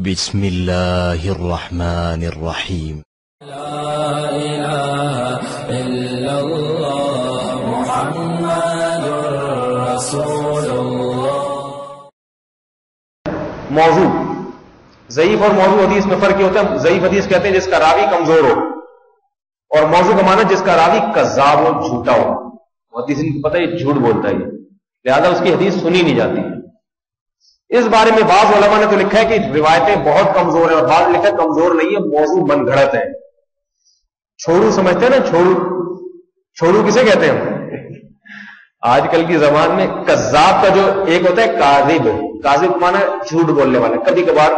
بسم الله الرحمن الرحيم. لا إله إلا الله محمد رسول الله. موضوع ضعیف اور موضوع حدیث میں فرق یہ ہوتا ہے. ضعیف حدیث کہتے ہیں جس کا راوی کمزور ہو، اور موضوع کا معنی جس کا راوی کذاب ہو، جھوٹا ہو. حدیث کو پتہ ہے یہ جھوٹ بولتا ہے، لہذا اس کی حدیث سنی نہیں جاتی. اس بارے میں بعض علماء نے تو لکھا ہے کہ روایتیں بہت کمزور ہیں، اور بعض نے لکھا ہے کمزور نہیں ہے، موضوع من گھڑت ہے. چھوڑو سمجھتے ہیں نا، چھوڑو کسے کہتے ہیں؟ آج کل کی زبان میں کذاب کا جو ایک ہوتا ہے کاذب مانا جھوٹ بولنے والا. کبھی کبھار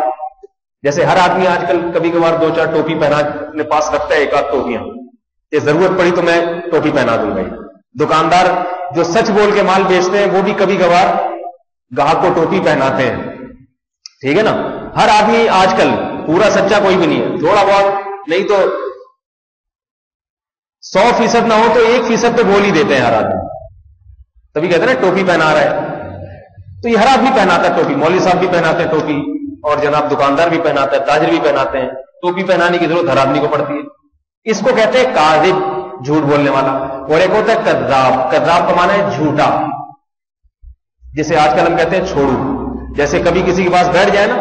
جیسے ہر آدمی آج کل کبھی کبھار دو چار ٹوپی پہنا اپنے پاس رکھتا ہے، ایک آدھ ٹوپیاں، یہ ضرورت پڑی تو میں ٹوپی پہنا دوں گا. دکاندار جو سچ بول کے مال بیچتے ہیں وہ بھی کبھی کبھار گاہک کو ٹوپی پہناتے ہیں. ٹھیک ہے نا. ہر آدمی آج کل پورا سچا کوئی بھی نہیں ہے، تھوڑا بہت نہیں تو 100% نہ ہو تو 1% تو بول ہی دیتے ہیں ہر آدمی. تبھی کہتے ہیں نا ٹوپی پہنا رہا ہے، تو یہ ہر آدمی پہناتا ہے ٹوپی. مولوی صاحب بھی پہناتے ہیں ٹوپی، اور جناب دکاندار بھی پہناتا ہے، تاجر بھی پہناتے ہیں. ٹوپی پہنانے کی ضرورت ہر آدمی کو پڑتی ہے. اس کو کہتے ہیں کاذب، جھوٹ بولنے والا. اور ایک ہوتا ہے کذاب. کذاب کا معنی ہے جھوٹا، جسے آج کل ہم کہتے ہیں چھوڑو. جیسے کبھی کسی کے پاس بیٹھ جائے نا،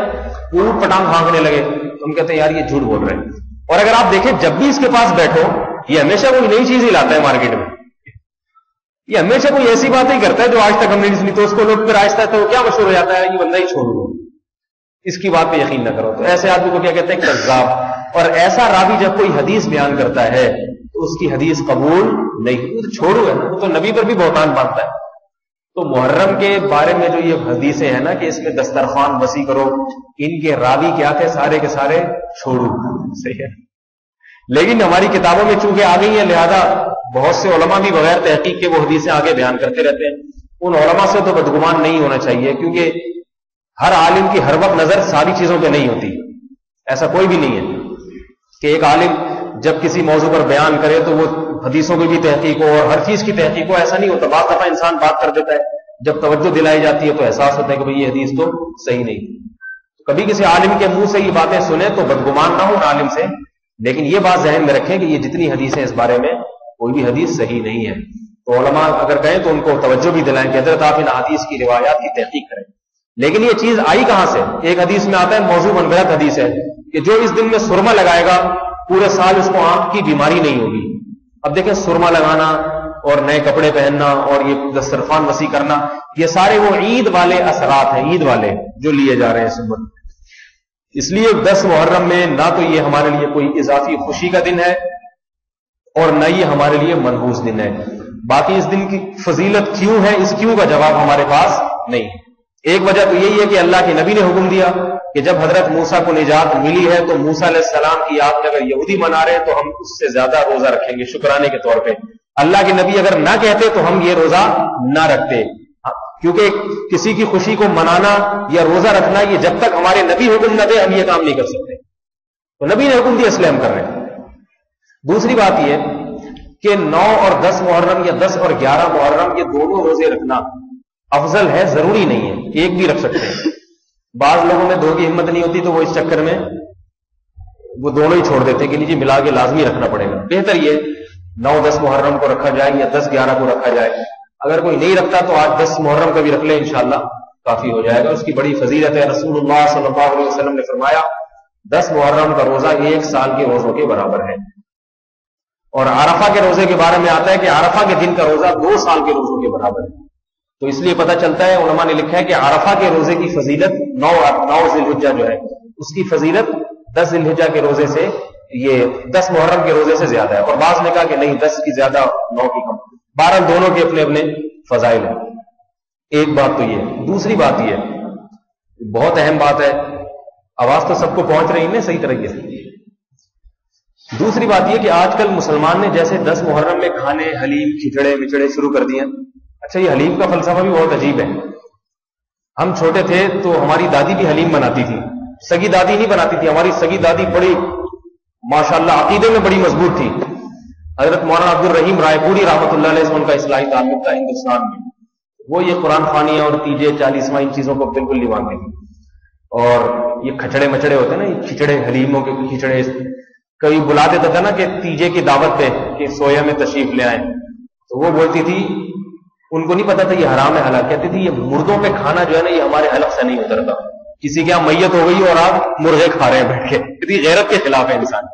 اوٹ پٹانگ ہانکنے لگے تو ہم کہتے ہیں یار یہ جھوٹ بول رہے ہیں. اور اگر آپ دیکھیں جب بھی اس کے پاس بیٹھو یہ ہمیشہ کوئی نئی چیز ہی لاتا ہے مارکیٹ میں. یہ ہمیشہ کوئی ایسی بات ہی کرتا ہے جو آج تک ہم نے نہیں سنی، تو اس کو لوگ پھر آہستہ تو کیا مشہور ہو جاتا ہے، یہ بندہ ہی چھوڑو، اس کی بات پہ یقین نہ کرو. تو ایسے آدمی کو کیا کہتے ہیں؟ کذاب. اور ایسا راوی جب کوئی حدیث بیان کرتا ہے تو اس کی حدیث قبول نہیں. وہ تو چھوڑو ہے نا، وہ تو نبی پر بھی بہتان باندھتا ہے. تو محرم کے بارے میں جو یہ حدیثیں ہیں نا کہ اس میں دسترخوان وسیع کرو، ان کے راوی کیا تھے؟ سارے کے سارے چھوڑو. صحیح ہے. لیکن ہماری کتابوں میں چونکہ آ گئی ہیں، لہذا بہت سے علماء بھی بغیر تحقیق کے وہ حدیثیں آگے بیان کرتے رہتے ہیں. ان علماء سے تو بدگمان نہیں ہونا چاہیے، کیونکہ ہر عالم کی ہر وقت نظر ساری چیزوں پہ نہیں ہوتی. ایسا کوئی بھی نہیں ہے کہ ایک عالم جب کسی موضوع پر بیان کرے تو وہ حدیثوں کی بھی تحقیق ہو اور ہر چیز کی تحقیق ہو. ایسا نہیں ہوتا. بعض دفعہ انسان بات کر دیتا ہے، جب توجہ دلائی جاتی ہے تو احساس ہوتا ہے کہ بھئی یہ حدیث تو صحیح نہیں. کبھی کسی عالم کے منہ سے یہ باتیں سنیں تو بدگمان نہ ہو ان عالم سے، لیکن یہ بات ذہن میں رکھیں کہ یہ جتنی حدیثیں اس بارے میں کوئی بھی حدیث صحیح نہیں ہے. تو علماء اگر کہیں تو ان کو توجہ بھی دلائیں کہ حضرت آپ ان حدیث کی روایات کی تحقیق کریں. لیکن یہ چیز آئی کہاں سے؟ ایک حدیث میں آتا ہے موضوع من گھڑت حدیث ہے کہ جو اس دن میں سرما لگائے گا پورے سال اس کو آنکھ کی بیماری نہیں ہوگی. اب دیکھیں سرما لگانا اور نئے کپڑے پہننا اور یہ دسترخوان وسیع کرنا، یہ سارے وہ عید والے اثرات ہیں، عید والے جو لیے جا رہے ہیں سنت. اس لیے 10 محرم میں نہ تو یہ ہمارے لیے کوئی اضافی خوشی کا دن ہے اور نہ یہ ہمارے لیے منحوس دن ہے. باقی اس دن کی فضیلت کیوں ہے، اس کیوں کا جواب ہمارے پاس نہیں. ایک وجہ تو یہی ہے کہ اللہ کے نبی نے حکم دیا کہ جب حضرت موسیٰ کو نجات ملی ہے تو موسیٰ علیہ السلام کی یاد میں اگر یہودی منا رہے ہیں تو ہم اس سے زیادہ روزہ رکھیں گے شکرانے کے طور پہ. اللہ کے نبی اگر نہ کہتے تو ہم یہ روزہ نہ رکھتے، کیونکہ کسی کی خوشی کو منانا یا روزہ رکھنا یہ جب تک ہمارے نبی حکم نہ دے ہم یہ کام نہیں کر سکتے. تو نبی نے حکم دیا اس لیے ہم کر رہے ہیں. دوسری بات یہ کہ 9 اور 10 محرم یا 10 اور 11 محرم یہ دونوں روزے رکھنا افضل ہے، ضروری نہیں ہے. ایک بھی رکھ سکتے ہیں. بعض لوگوں میں 2 کی ہمت نہیں ہوتی تو وہ اس چکر میں وہ دونوں ہی چھوڑ دیتے ہیں کہ نیچے ملا کے لازمی رکھنا پڑے گا. بہتر یہ 9-10 محرم کو رکھا جائے یا 10-11 کو رکھا جائے. اگر کوئی نہیں رکھتا تو آج 10 محرم کا بھی رکھ لے، انشاءاللہ کافی ہو جائے گا. اس کی بڑی فضیلت ہے. رسول اللہ صلی اللہ علیہ وسلم نے فرمایا 10 محرم کا روزہ 1 سال کے روزوں کے برابر ہے. اور عرفہ کے روزے کے بارے میں آتا ہے کہ عرفہ کے دن کا روزہ 2 سال کے روزوں کے برابر ہے. تو اس لیے پتہ چلتا ہے، علماء نے لکھا ہے کہ عرفہ کے روزے کی فضیلت 9 ذی الحجہ جو ہے اس کی فضیلت 10 ذی الحجہ کے روزے سے، یہ 10 محرم کے روزے سے زیادہ ہے. اور بعض نے کہا کہ نہیں 10 کی زیادہ 9 کی کم. بہرحال دونوں کے اپنے اپنے فضائل ہیں. ایک بات تو یہ. دوسری بات یہ بہت اہم بات ہے، آواز تو سب کو پہنچ رہی ہے صحیح طریقے سے. دوسری بات یہ کہ آج کل مسلمان نے جیسے 10 محرم میں کھانے حلیم کھچڑے مچڑے شروع کر دیے. اچھا یہ حلیم کا فلسفہ بھی بہت عجیب ہے. ہم چھوٹے تھے تو ہماری دادی بھی حلیم بناتی تھی. سگی دادی نہیں بناتی تھی، ہماری سگی دادی بڑی ماشاءاللہ عقیدے میں بڑی مضبوط تھی. حضرت مولانا عبد الرحیم رائے پوری رحمۃ اللہ علیہ سے ان کا اصلاحی تعلق تھا ہندوستان میں. وہ یہ قرآن خوانی اور تیجے 40واں ان چیزوں کو بالکل نہیں مانتے تھے. اور یہ کھچڑے مچڑے ہوتے ہیں نا، یہ کھچڑے حلیموں کے کھچڑے، کبھی بلا دیتا تھا نا کہ تیجے کی دعوت پہ کہ سویا میں تشریف لے آئیں، تو وہ بولتی تھی ان کو نہیں پتا تھا یہ حرام ہے حلال، کہتی تھی یہ مردوں پہ کھانا جو ہے نا یہ ہمارے حلق سے نہیں اترتا، کسی کے یہاں میت ہو گئی اور آپ مرغے کھا رہے ہیں بیٹھ کے، کتنی غیرت کے خلاف ہے انسان،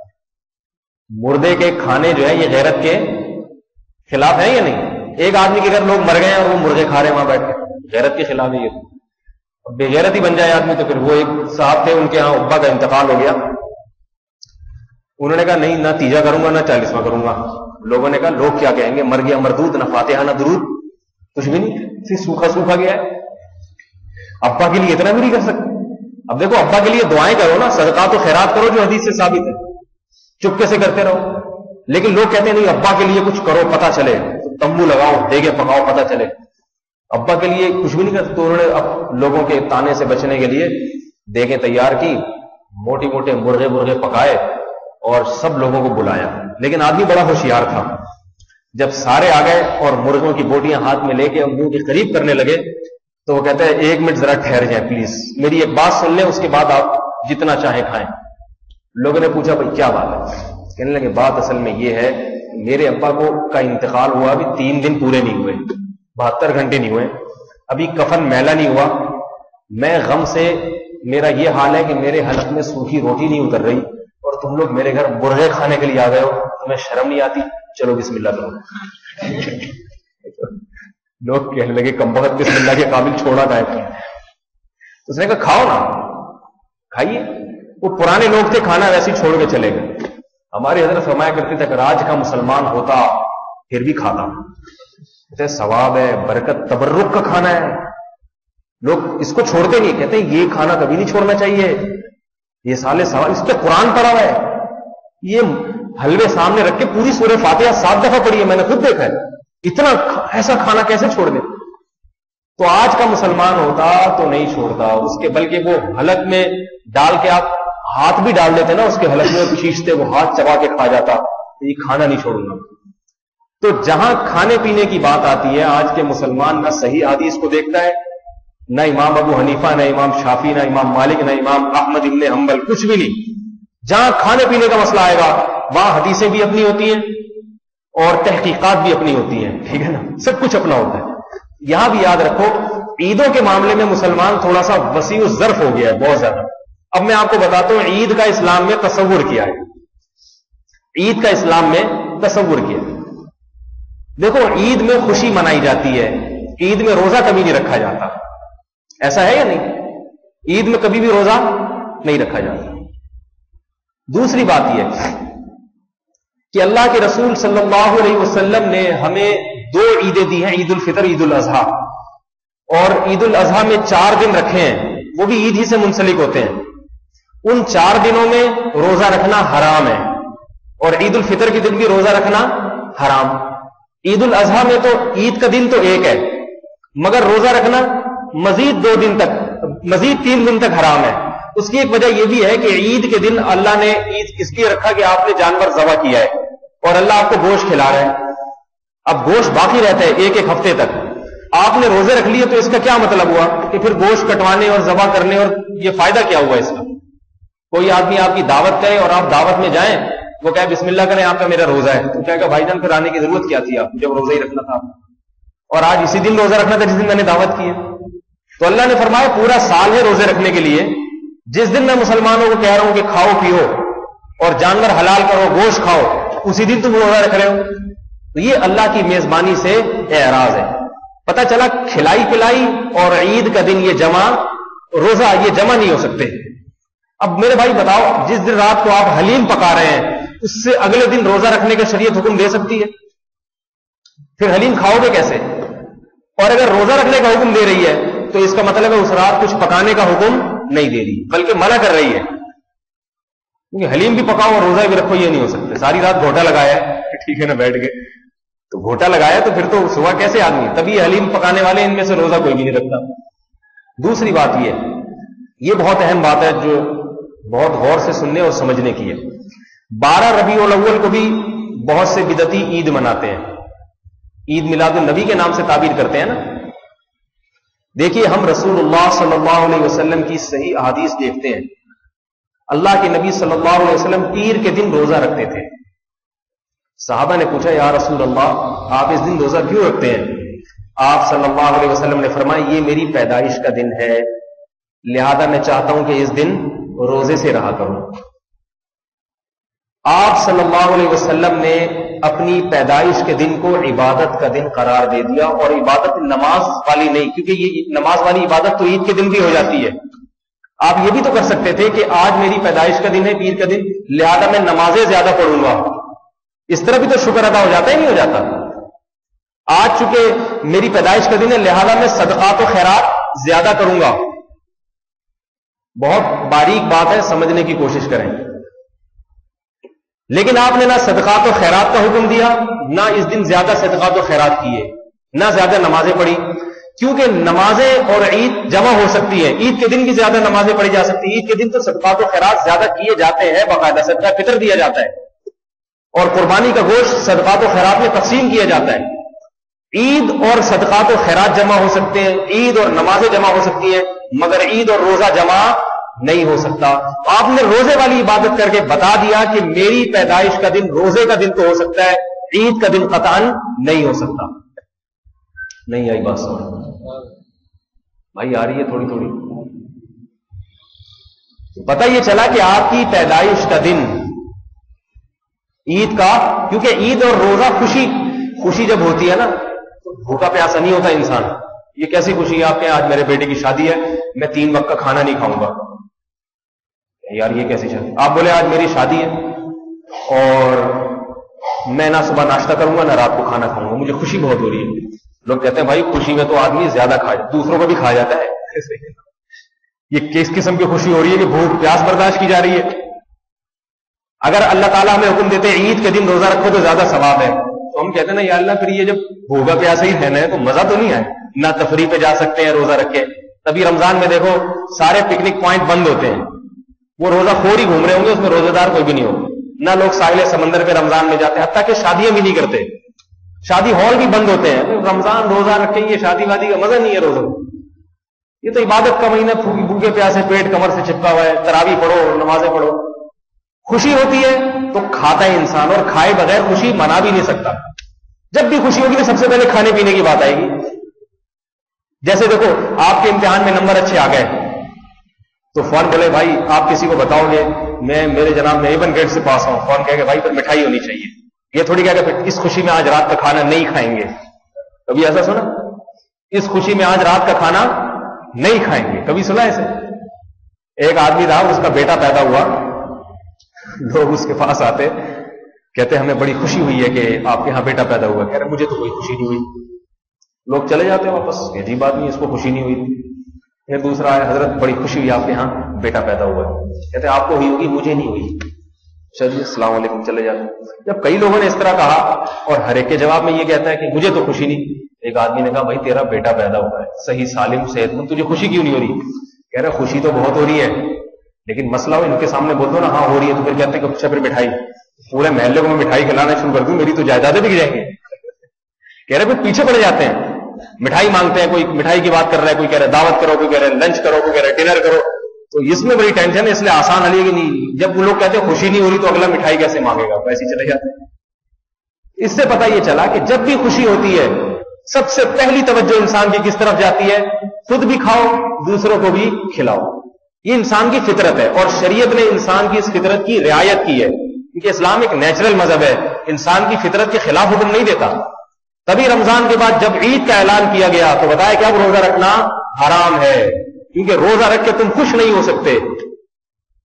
مردے کے کھانے جو ہے یہ غیرت کے خلاف ہے یا نہیں؟ ایک آدمی کے گھر لوگ مر گئے ہیں اور وہ مرغے کھا رہے ہیں وہاں بیٹھ کے، غیرت کے خلاف ہے یہ، بے غیرت ہی بن جائے آدمی تو پھر وہ ایک صاحب تھے ان کے ہاں ابا کا انتقال ہو گیا، انہوں نے کہا نہیں نہ تیجا کروں گا نہ 40واں کروں گا، لوگوں نے کہا لوگ کیا کہیں گے، مر گیا مردود، نہ فاتحہ نہ درود، کچھ بھی نہیں، صرف سوکھا سوکھا گیا ہے، ابا کے لیے اتنا بھی نہیں کر سکتے۔ اب دیکھو ابا کے لیے دعائیں کرو نا، صدقات و خیرات کرو جو حدیث سے ثابت ہے، چپکے سے کرتے رہو، لیکن لوگ کہتے ہیں نہیں ابا کے لیے کچھ کرو پتہ چلے، تمبو لگاؤ دیگے پکاؤ پتہ چلے، ابا کے لیے کچھ بھی نہیں کرتے، تو انہوں نے اب لوگوں کے تانے سے بچنے کے لیے دیگیں تیار کی، موٹی موٹے مرغے پکائے اور سب لوگوں کو بلایا، لیکن آدمی بڑا ہوشیار تھا، جب سارے آ گئے اور مرغوں کی بوٹیاں ہاتھ میں لے کے منہ کے قریب کرنے لگے تو وہ کہتے ہیں 1 منٹ ذرا ٹھہر جائیں پلیز، میری ایک بات سن لیں اس کے بعد آپ جتنا چاہیں کھائیں۔ لوگوں نے پوچھا بھائی کیا بات ہے؟ کہنے لگے بات اصل میں یہ ہے میرے ابا کا انتقال ہوا ابھی 3 دن پورے نہیں ہوئے، 72 گھنٹے نہیں ہوئے، ابھی کفن میلا نہیں ہوا، میں غم سے میرا یہ حال ہے کہ میرے حلق میں سوکھی روٹی نہیں اتر رہی اور تم لوگ میرے گھر مرغے کھانے کے لیے آ گئے ہو، تمہیں شرم نہیں آتی؟ چلو بسم اللہ کرو۔ لوگ کہنے لگے کم بخت بسم اللہ کے قابل چھوڑا گائے، تو اس نے کہا کھاؤ نا، کھائیے۔ وہ پرانے لوگ تھے کھانا ویسے چھوڑ کے چلے گئے، ہماری حضرت فرمایا کرتے تھے کہ آج کا مسلمان ہوتا پھر بھی کھاتا، ثواب ہے، برکت، تبرک کا کھانا ہے، لوگ اس کو چھوڑتے نہیں، کہتے ہیں یہ کھانا کبھی نہیں چھوڑنا چاہیے، یہ سالے سوال، اس پہ قرآن پڑھا ہوا ہے، یہ حلوے سامنے رکھ کے پوری سورہ فاتحہ 7 دفعہ پڑھی ہے، میں نے خود دیکھا ہے، اتنا ایسا کھانا کیسے چھوڑ دے؟ تو آج کا مسلمان ہوتا تو نہیں چھوڑتا اس کے، بلکہ وہ حلق میں ڈال کے آپ ہاتھ بھی ڈال دیتے نا اس کے حلق میں کھینچتے، وہ ہاتھ چبا کے کھا جاتا، یہ کھانا نہیں چھوڑوں گا۔ تو جہاں کھانے پینے کی بات آتی ہے آج کے مسلمان نہ صحیح حدیث کو دیکھتا ہے، نہ امام ابو حنیفہ، نہ امام شافعی، نہ امام مالک، نہ امام احمد ابن حنبل، کچھ بھی نہیں۔ جہاں کھانے پینے کا مسئلہ آئے گا وہاں حدیثیں بھی اپنی ہوتی ہیں اور تحقیقات بھی اپنی ہوتی ہیں، ٹھیک ہے نا، سب کچھ اپنا ہوتا ہے۔ یہاں بھی یاد رکھو عیدوں کے معاملے میں مسلمان تھوڑا سا وسیع الظرف ہو گیا ہے، بہت زیادہ۔ اب میں آپ کو بتاتا ہوں عید کا اسلام میں تصور کیا ہے، عید کا اسلام میں تصور کیا ہے۔ دیکھو عید میں خوشی منائی جاتی ہے، عید میں روزہ کبھی نہیں رکھا جاتا، ایسا ہے یا نہیں؟ عید میں کبھی بھی روزہ نہیں رکھا جاتا۔ دوسری بات یہ کہ اللہ کے رسول صلی اللہ علیہ وسلم نے ہمیں 2 عیدیں دی ہیں، عید الفطر، عید الاضحیٰ، اور عید الاضحیٰ میں 4 دن رکھے ہیں، وہ بھی عید ہی سے منسلک ہوتے ہیں۔ ان 4 دنوں میں روزہ رکھنا حرام ہے، اور عید الفطر کے دن بھی روزہ رکھنا حرام۔ عید الاضحیٰ میں تو عید کا دن تو ایک ہے، مگر روزہ رکھنا مزید 2 دن تک، مزید 3 دن تک حرام ہے۔ اس کی ایک وجہ یہ بھی ہے کہ عید کے دن اللہ نے عید اس لیے رکھا کہ آپ نے جانور ذبح کیا ہے اور اللہ آپ کو گوشت کھلا رہا ہے، اب گوشت باقی رہتا ہے 1 ہفتے تک، آپ نے روزے رکھ لیے تو اس کا کیا مطلب ہوا کہ پھر گوشت کٹوانے اور ذبح کرنے اور یہ فائدہ کیا ہوا اس کا؟ کوئی آدمی آپ کی دعوت کرے اور آپ دعوت میں جائیں، وہ کہے بسم اللہ کریں آپ کا میرا روزہ ہے، تو کہے گا بھائی جان پھر آنے کی ضرورت کیا تھی، آپ جب روزہ ہی رکھنا تھا، اور آج اسی دن روزہ رکھنا تھا جس دن میں نے دعوت کی ہے۔ تو اللہ نے فرمایا پورا سال ہے روزے رکھنے کے لیے، جس دن میں مسلمانوں کو کہہ رہا ہوں کہ کھاؤ پیو اور جانور حلال کرو، گوشت کھاؤ، اسی دن تم روزہ رکھ رہے ہو، تو یہ اللہ کی میزبانی سے اعراض ہے۔ پتہ چلا کھلائی پلائی اور عید کا دن یہ جمع، روزہ یہ جمع نہیں ہو سکتے۔ اب میرے بھائی بتاؤ، جس دن رات کو آپ حلیم پکا رہے ہیں اس سے اگلے دن روزہ رکھنے کا شریعت حکم دے سکتی ہے؟ پھر حلیم کھاؤ گے کیسے؟ اور اگر روزہ رکھنے کا حکم دے رہی ہے تو اس کا مطلب ہے اس رات کچھ پکانے کا حکم نہیں دے رہی، بلکہ منع کر رہی ہے، کیونکہ حلیم بھی پکاؤ اور روزہ بھی رکھو یہ نہیں ہو سکتے۔ ساری رات گھوٹا لگایا ہے، ٹھیک ہے نا، بیٹھ کے تو گھوٹا لگایا تو پھر تو صبح کیسے آدمی، تبھی حلیم پکانے والے ان میں سے روزہ کوئی بھی نہیں رکھتا۔ دوسری بات یہ بہت اہم بات ہے جو بہت غور سے سننے اور سمجھنے کی ہے۔ 12 ربیع الاول کو بھی بہت سے بدعتی عید مناتے ہیں، عید میلاد النبی کے نام سے تعبیر کرتے ہیں نا۔ دیکھیے ہم رسول اللہ صلی اللہ علیہ وسلم کی صحیح احادیث دیکھتے ہیں. اللہ کے نبی صلی اللہ علیہ وسلم پیر کے دن روزہ رکھتے تھے. صحابہ نے پوچھا یا رسول اللہ آپ اس دن روزہ کیوں رکھتے ہیں؟ آپ صلی اللہ علیہ وسلم نے فرمایا یہ میری پیدائش کا دن ہے، لہذا میں چاہتا ہوں کہ اس دن روزے سے رہا کروں. آپ صلی اللہ علیہ وسلم نے اپنی پیدائش کے دن کو عبادت کا دن قرار دے دیا، اور عبادت نماز والی نہیں، کیونکہ یہ نماز والی عبادت تو عید کے دن بھی ہو جاتی ہے. آپ یہ بھی تو کر سکتے تھے کہ آج میری پیدائش کا دن ہے، پیر کا دن، لہذا میں نمازیں زیادہ پڑھوں گا. اس طرح بھی تو شکر ادا ہو جاتا ہے، نہیں ہو جاتا؟ آج چونکہ میری پیدائش کا دن ہے لہذا میں صدقات و خیرات زیادہ کروں گا. بہت باریک بات ہے، سمجھنے کی کوشش کریں. لیکن آپ نے نہ صدقات و خیرات کا حکم دیا، نہ اس دن زیادہ صدقات و خیرات کیے، نہ زیادہ نمازیں پڑھی، کیونکہ نمازیں اور عید جمع ہو سکتی ہے. عید کے دن بھی زیادہ نمازیں پڑھی جا سکتی ہیں. عید کے دن تو صدقات و خیرات زیادہ کیے جاتے ہیں، باقاعدہ صدقہ فطر دیا جاتا ہے اور قربانی کا گوشت صدقات و خیرات میں تقسیم کیا جاتا ہے. عید اور صدقات و خیرات جمع ہو سکتے ہیں، عید اور نمازیں جمع ہو سکتی ہیں، مگر عید اور روزہ جمع نہیں ہو سکتا. آپ نے روزے والی عبادت کر کے بتا دیا کہ میری پیدائش کا دن روزے کا دن تو ہو سکتا ہے، عید کا دن قطعاً نہیں ہو سکتا. نہیں آئی بات سمجھ بھائی؟ آ رہی ہے تھوڑی تھوڑی. پتہ یہ چلا کہ آپ کی پیدائش کا دن عید کا، کیونکہ عید اور روزہ خوشی جب ہوتی ہے نا تو بھوکا پیاسا نہیں ہوتا انسان. یہ کیسی خوشی ہے آپ کے؟ آج میرے بیٹے کی شادی ہے، میں 3 وقت کا کھانا نہیں کھاؤں گا. یار یہ کیسی شادی؟ آپ بولے آج میری شادی ہے اور میں نہ صبح ناشتہ کروں گا نہ رات کو کھانا کھاؤں گا، مجھے خوشی بہت ہو رہی ہے. لوگ کہتے ہیں بھائی خوشی میں تو آدمی زیادہ دوسروں کو بھی کھا جاتا ہے. یہ کس قسم کی خوشی ہو رہی ہے کہ بھوک پیاس برداشت کی جا رہی ہے. اگر اللہ تعالیٰ ہمیں حکم دیتے عید کے دن روزہ رکھو تو زیادہ ثواب ہے، تو ہم کہتے ہیں نا یا اللہ پھر یہ جب بھوکا پیاسا ہی رہنا ہے تو مزہ تو نہیں ہے. نہ تفریح پہ جا سکتے ہیں روزہ رکھ کے. تبھی رمضان میں دیکھو سارے پکنک پوائنٹ بند ہوتے ہیں، وہ روزہ خور ہی گھوم رہے ہوں گے، اس میں روزہ دار کوئی بھی نہیں ہوگا. نہ لوگ ساحل سمندر پہ رمضان میں جاتے ہیں، حتیٰ کہ شادیاں بھی نہیں کرتے، شادی ہال بھی بند ہوتے ہیں. رمضان روزہ رکھیں گے، شادی وادی کا مزہ نہیں ہے روزہ. یہ تو عبادت کا مہینہ، بھوکے پیاسے پیٹ کمر سے چپکا ہوا ہے. تراویح پڑھو، نمازیں پڑھو. خوشی ہوتی ہے تو کھاتا ہے انسان، اور کھائے بغیر خوشی منا بھی نہیں سکتا. جب بھی خوشی ہوگی تو سب سے پہلے کھانے پینے کی بات آئے گی. جیسے دیکھو آپ کے امتحان میں نمبر اچھے آ گئے تو فون بولے بھائی آپ کسی کو بتاؤ گے میرے جناب میں A1 گریڈ سے پاس ہوں، فون کہے گا بھائی پھر مٹھائی ہونی چاہیے. یہ تھوڑی کہہ کہ اس خوشی میں آج رات کا کھانا نہیں کھائیں گے. کبھی ایسا سنا؟ اس خوشی میں آج رات کا کھانا نہیں کھائیں گے، کبھی سنا ایسے؟ ایک آدمی تھا، اس کا بیٹا پیدا ہوا، لوگ اس کے پاس آتے کہتے ہمیں بڑی خوشی ہوئی ہے کہ آپ کے ہاں بیٹا پیدا ہوا. کہہ رہے مجھے تو کوئی خوشی نہیں ہوئی. لوگ چلے جاتے ہیں واپس، عجیب آدمی، اس کو خوشی نہیں ہوئی. پھر دوسرا ہے حضرت بڑی خوشی ہوئی آپ کے ہاں بیٹا پیدا ہوا ہے. کہتے آپ کو ہوئی ہوگی، مجھے نہیں ہوئی. چلیے السلام علیکم، چلے جاتے. جب کئی لوگوں نے اس طرح کہا اور ہر ایک کے جواب میں یہ کہتا ہے کہ مجھے تو خوشی نہیں. ایک آدمی نے کہا بھائی تیرا بیٹا پیدا ہوا ہے صحیح سالم صحت مند، تجھے خوشی کیوں نہیں ہو رہی؟ کہہ رہے خوشی تو بہت ہو رہی ہے لیکن مسئلہ ہو ان کے سامنے بول دو نا ہاں ہو رہی ہے تو پھر کہتے ہیں کہ اچھا پھر مٹھائی، پورے محلے کو میں مٹھائی کھلانا شروع کر دوں، میری تو جائیدادیں بک جائیں گے. کہہ رہے پھر پیچھے پڑ جاتے ہیں، مٹھائی مانگتے ہیں. کوئی مٹھائی کی بات کر رہا ہے، کوئی کہہ رہا ہے دعوت کرو، کوئی کہہ رہا ہے لنچ کرو، کوئی کہہ رہا ہے ڈنر کرو. تو اس میں بڑی ٹینشن ہے، اس لیے آسان علی کہ نہیں. جب وہ لوگ کہتے ہیں خوشی نہیں ہو رہی تو اگلا مٹھائی کیسے مانگے گا، ویسے ہی چلے جاتے ہیں. اس سے پتہ یہ چلا کہ جب بھی خوشی ہوتی ہے سب سے پہلی توجہ انسان کی کس طرف جاتی ہے؟ خود بھی کھاؤ، دوسروں کو بھی کھلاؤ. یہ انسان کی فطرت ہے اور شریعت نے انسان کی اس فطرت کی رعایت کی ہے، کیونکہ اسلام ایک نیچرل مذہب ہے، انسان کی فطرت کے خلاف حکم نہیں دیتا. تبھی رمضان کے بعد جب عید کا اعلان کیا گیا تو بتایا کہ اب روزہ رکھنا حرام ہے، کیونکہ روزہ رکھ کے تم خوش نہیں ہو سکتے.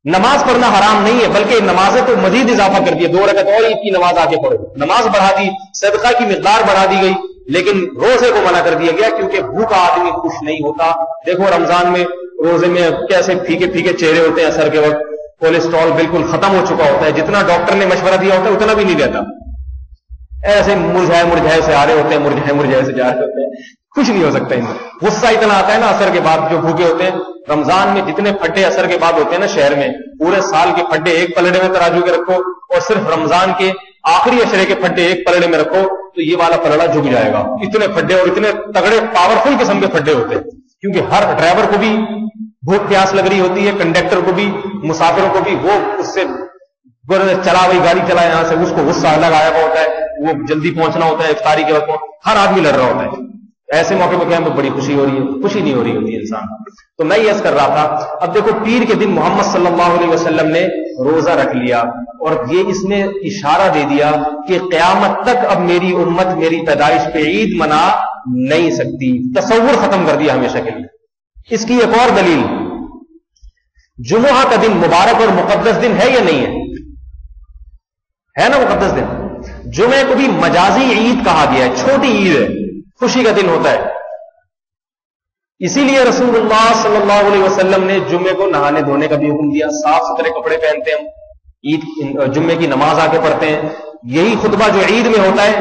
نماز پڑھنا حرام نہیں ہے بلکہ نمازیں تو مزید اضافہ کر دیا، 2 رکعت اور عید کی نماز آ کے پڑھو. نماز بڑھا دی، صدقہ کی مقدار بڑھا دی گئی، لیکن روزے کو منع کر دیا گیا کیونکہ بھوکا آدمی خوش نہیں ہوتا. دیکھو رمضان میں روزے میں کیسے پھیکے پھیکے چہرے ہوتے ہیں، اثر کے وقت کولیسٹرول بالکل ختم ہو چکا ہوتا ہے، جتنا ڈاکٹر نے مشورہ دیا ہوتا ہے اتنا بھی نہیں دیتا. ایسے مرجھائے سے آ رہے ہوتے ہیں، مرجھائے سے جا رہے ہوتے ہیں، کچھ نہیں ہو سکتا. ان کو غصہ اتنا آتا ہے نا اثر کے بعد. جو بھوکے ہوتے ہیں رمضان میں جتنے پھڈے اثر کے بعد ہوتے ہیں نا شہر میں، پورے سال کے پھڈے ایک پلڑے میں ترازو کے رکھو اور صرف رمضان کے آخری اشرے کے پھڈے ایک پلڑے میں رکھو تو یہ والا پلڑا جھک جائے گا. اتنے پھڈے اور اتنے تگڑے پاورفل قسم کے پھڈے ہوتے ہیں کیونکہ ہر ڈرائیور کو بھی بھوک پیاس لگ رہی ہوتی ہے، کنڈکٹر کو بھی، مسافروں کو بھی، وہ اس سے چلا وہی گاڑی چلا یہاں سے، اس کو غصہ الگ آیا ہوا ہوتا ہے، وہ جلدی پہنچنا ہوتا ہے افطاری کے وقت، ہر آدمی لڑ رہا ہوتا ہے. ایسے موقع پہ کیا بڑی خوشی ہو رہی ہے، خوشی نہیں ہو رہی ہوتی ہے انسان. تو میں یہ عرض کر رہا تھا، اب دیکھو پیر کے دن محمد صلی اللہ علیہ وسلم نے روزہ رکھ لیا، اور یہ اس نے اشارہ دے دیا کہ قیامت تک اب میری امت میری پیدائش پہ عید منا نہیں سکتی، تصور ختم کر دیا ہمیشہ کے لیے. اس کی ایک اور دلیل، جمعہ کا دن مبارک اور مقدس دن ہے یا نہیں ہے نا مقدس دن. جمعے کو بھی مجازی عید کہا گیا ہے، چھوٹی عید ہے، خوشی کا دن ہوتا ہے. اسی لیے رسول اللہ صلی اللہ علیہ وسلم نے جمعے کو نہانے دھونے کا بھی حکم دیا. صاف ستھرے کپڑے پہنتے ہیں ہم، عید جمعے کی نماز آ کے پڑھتے ہیں. یہی خطبہ جو عید میں ہوتا ہے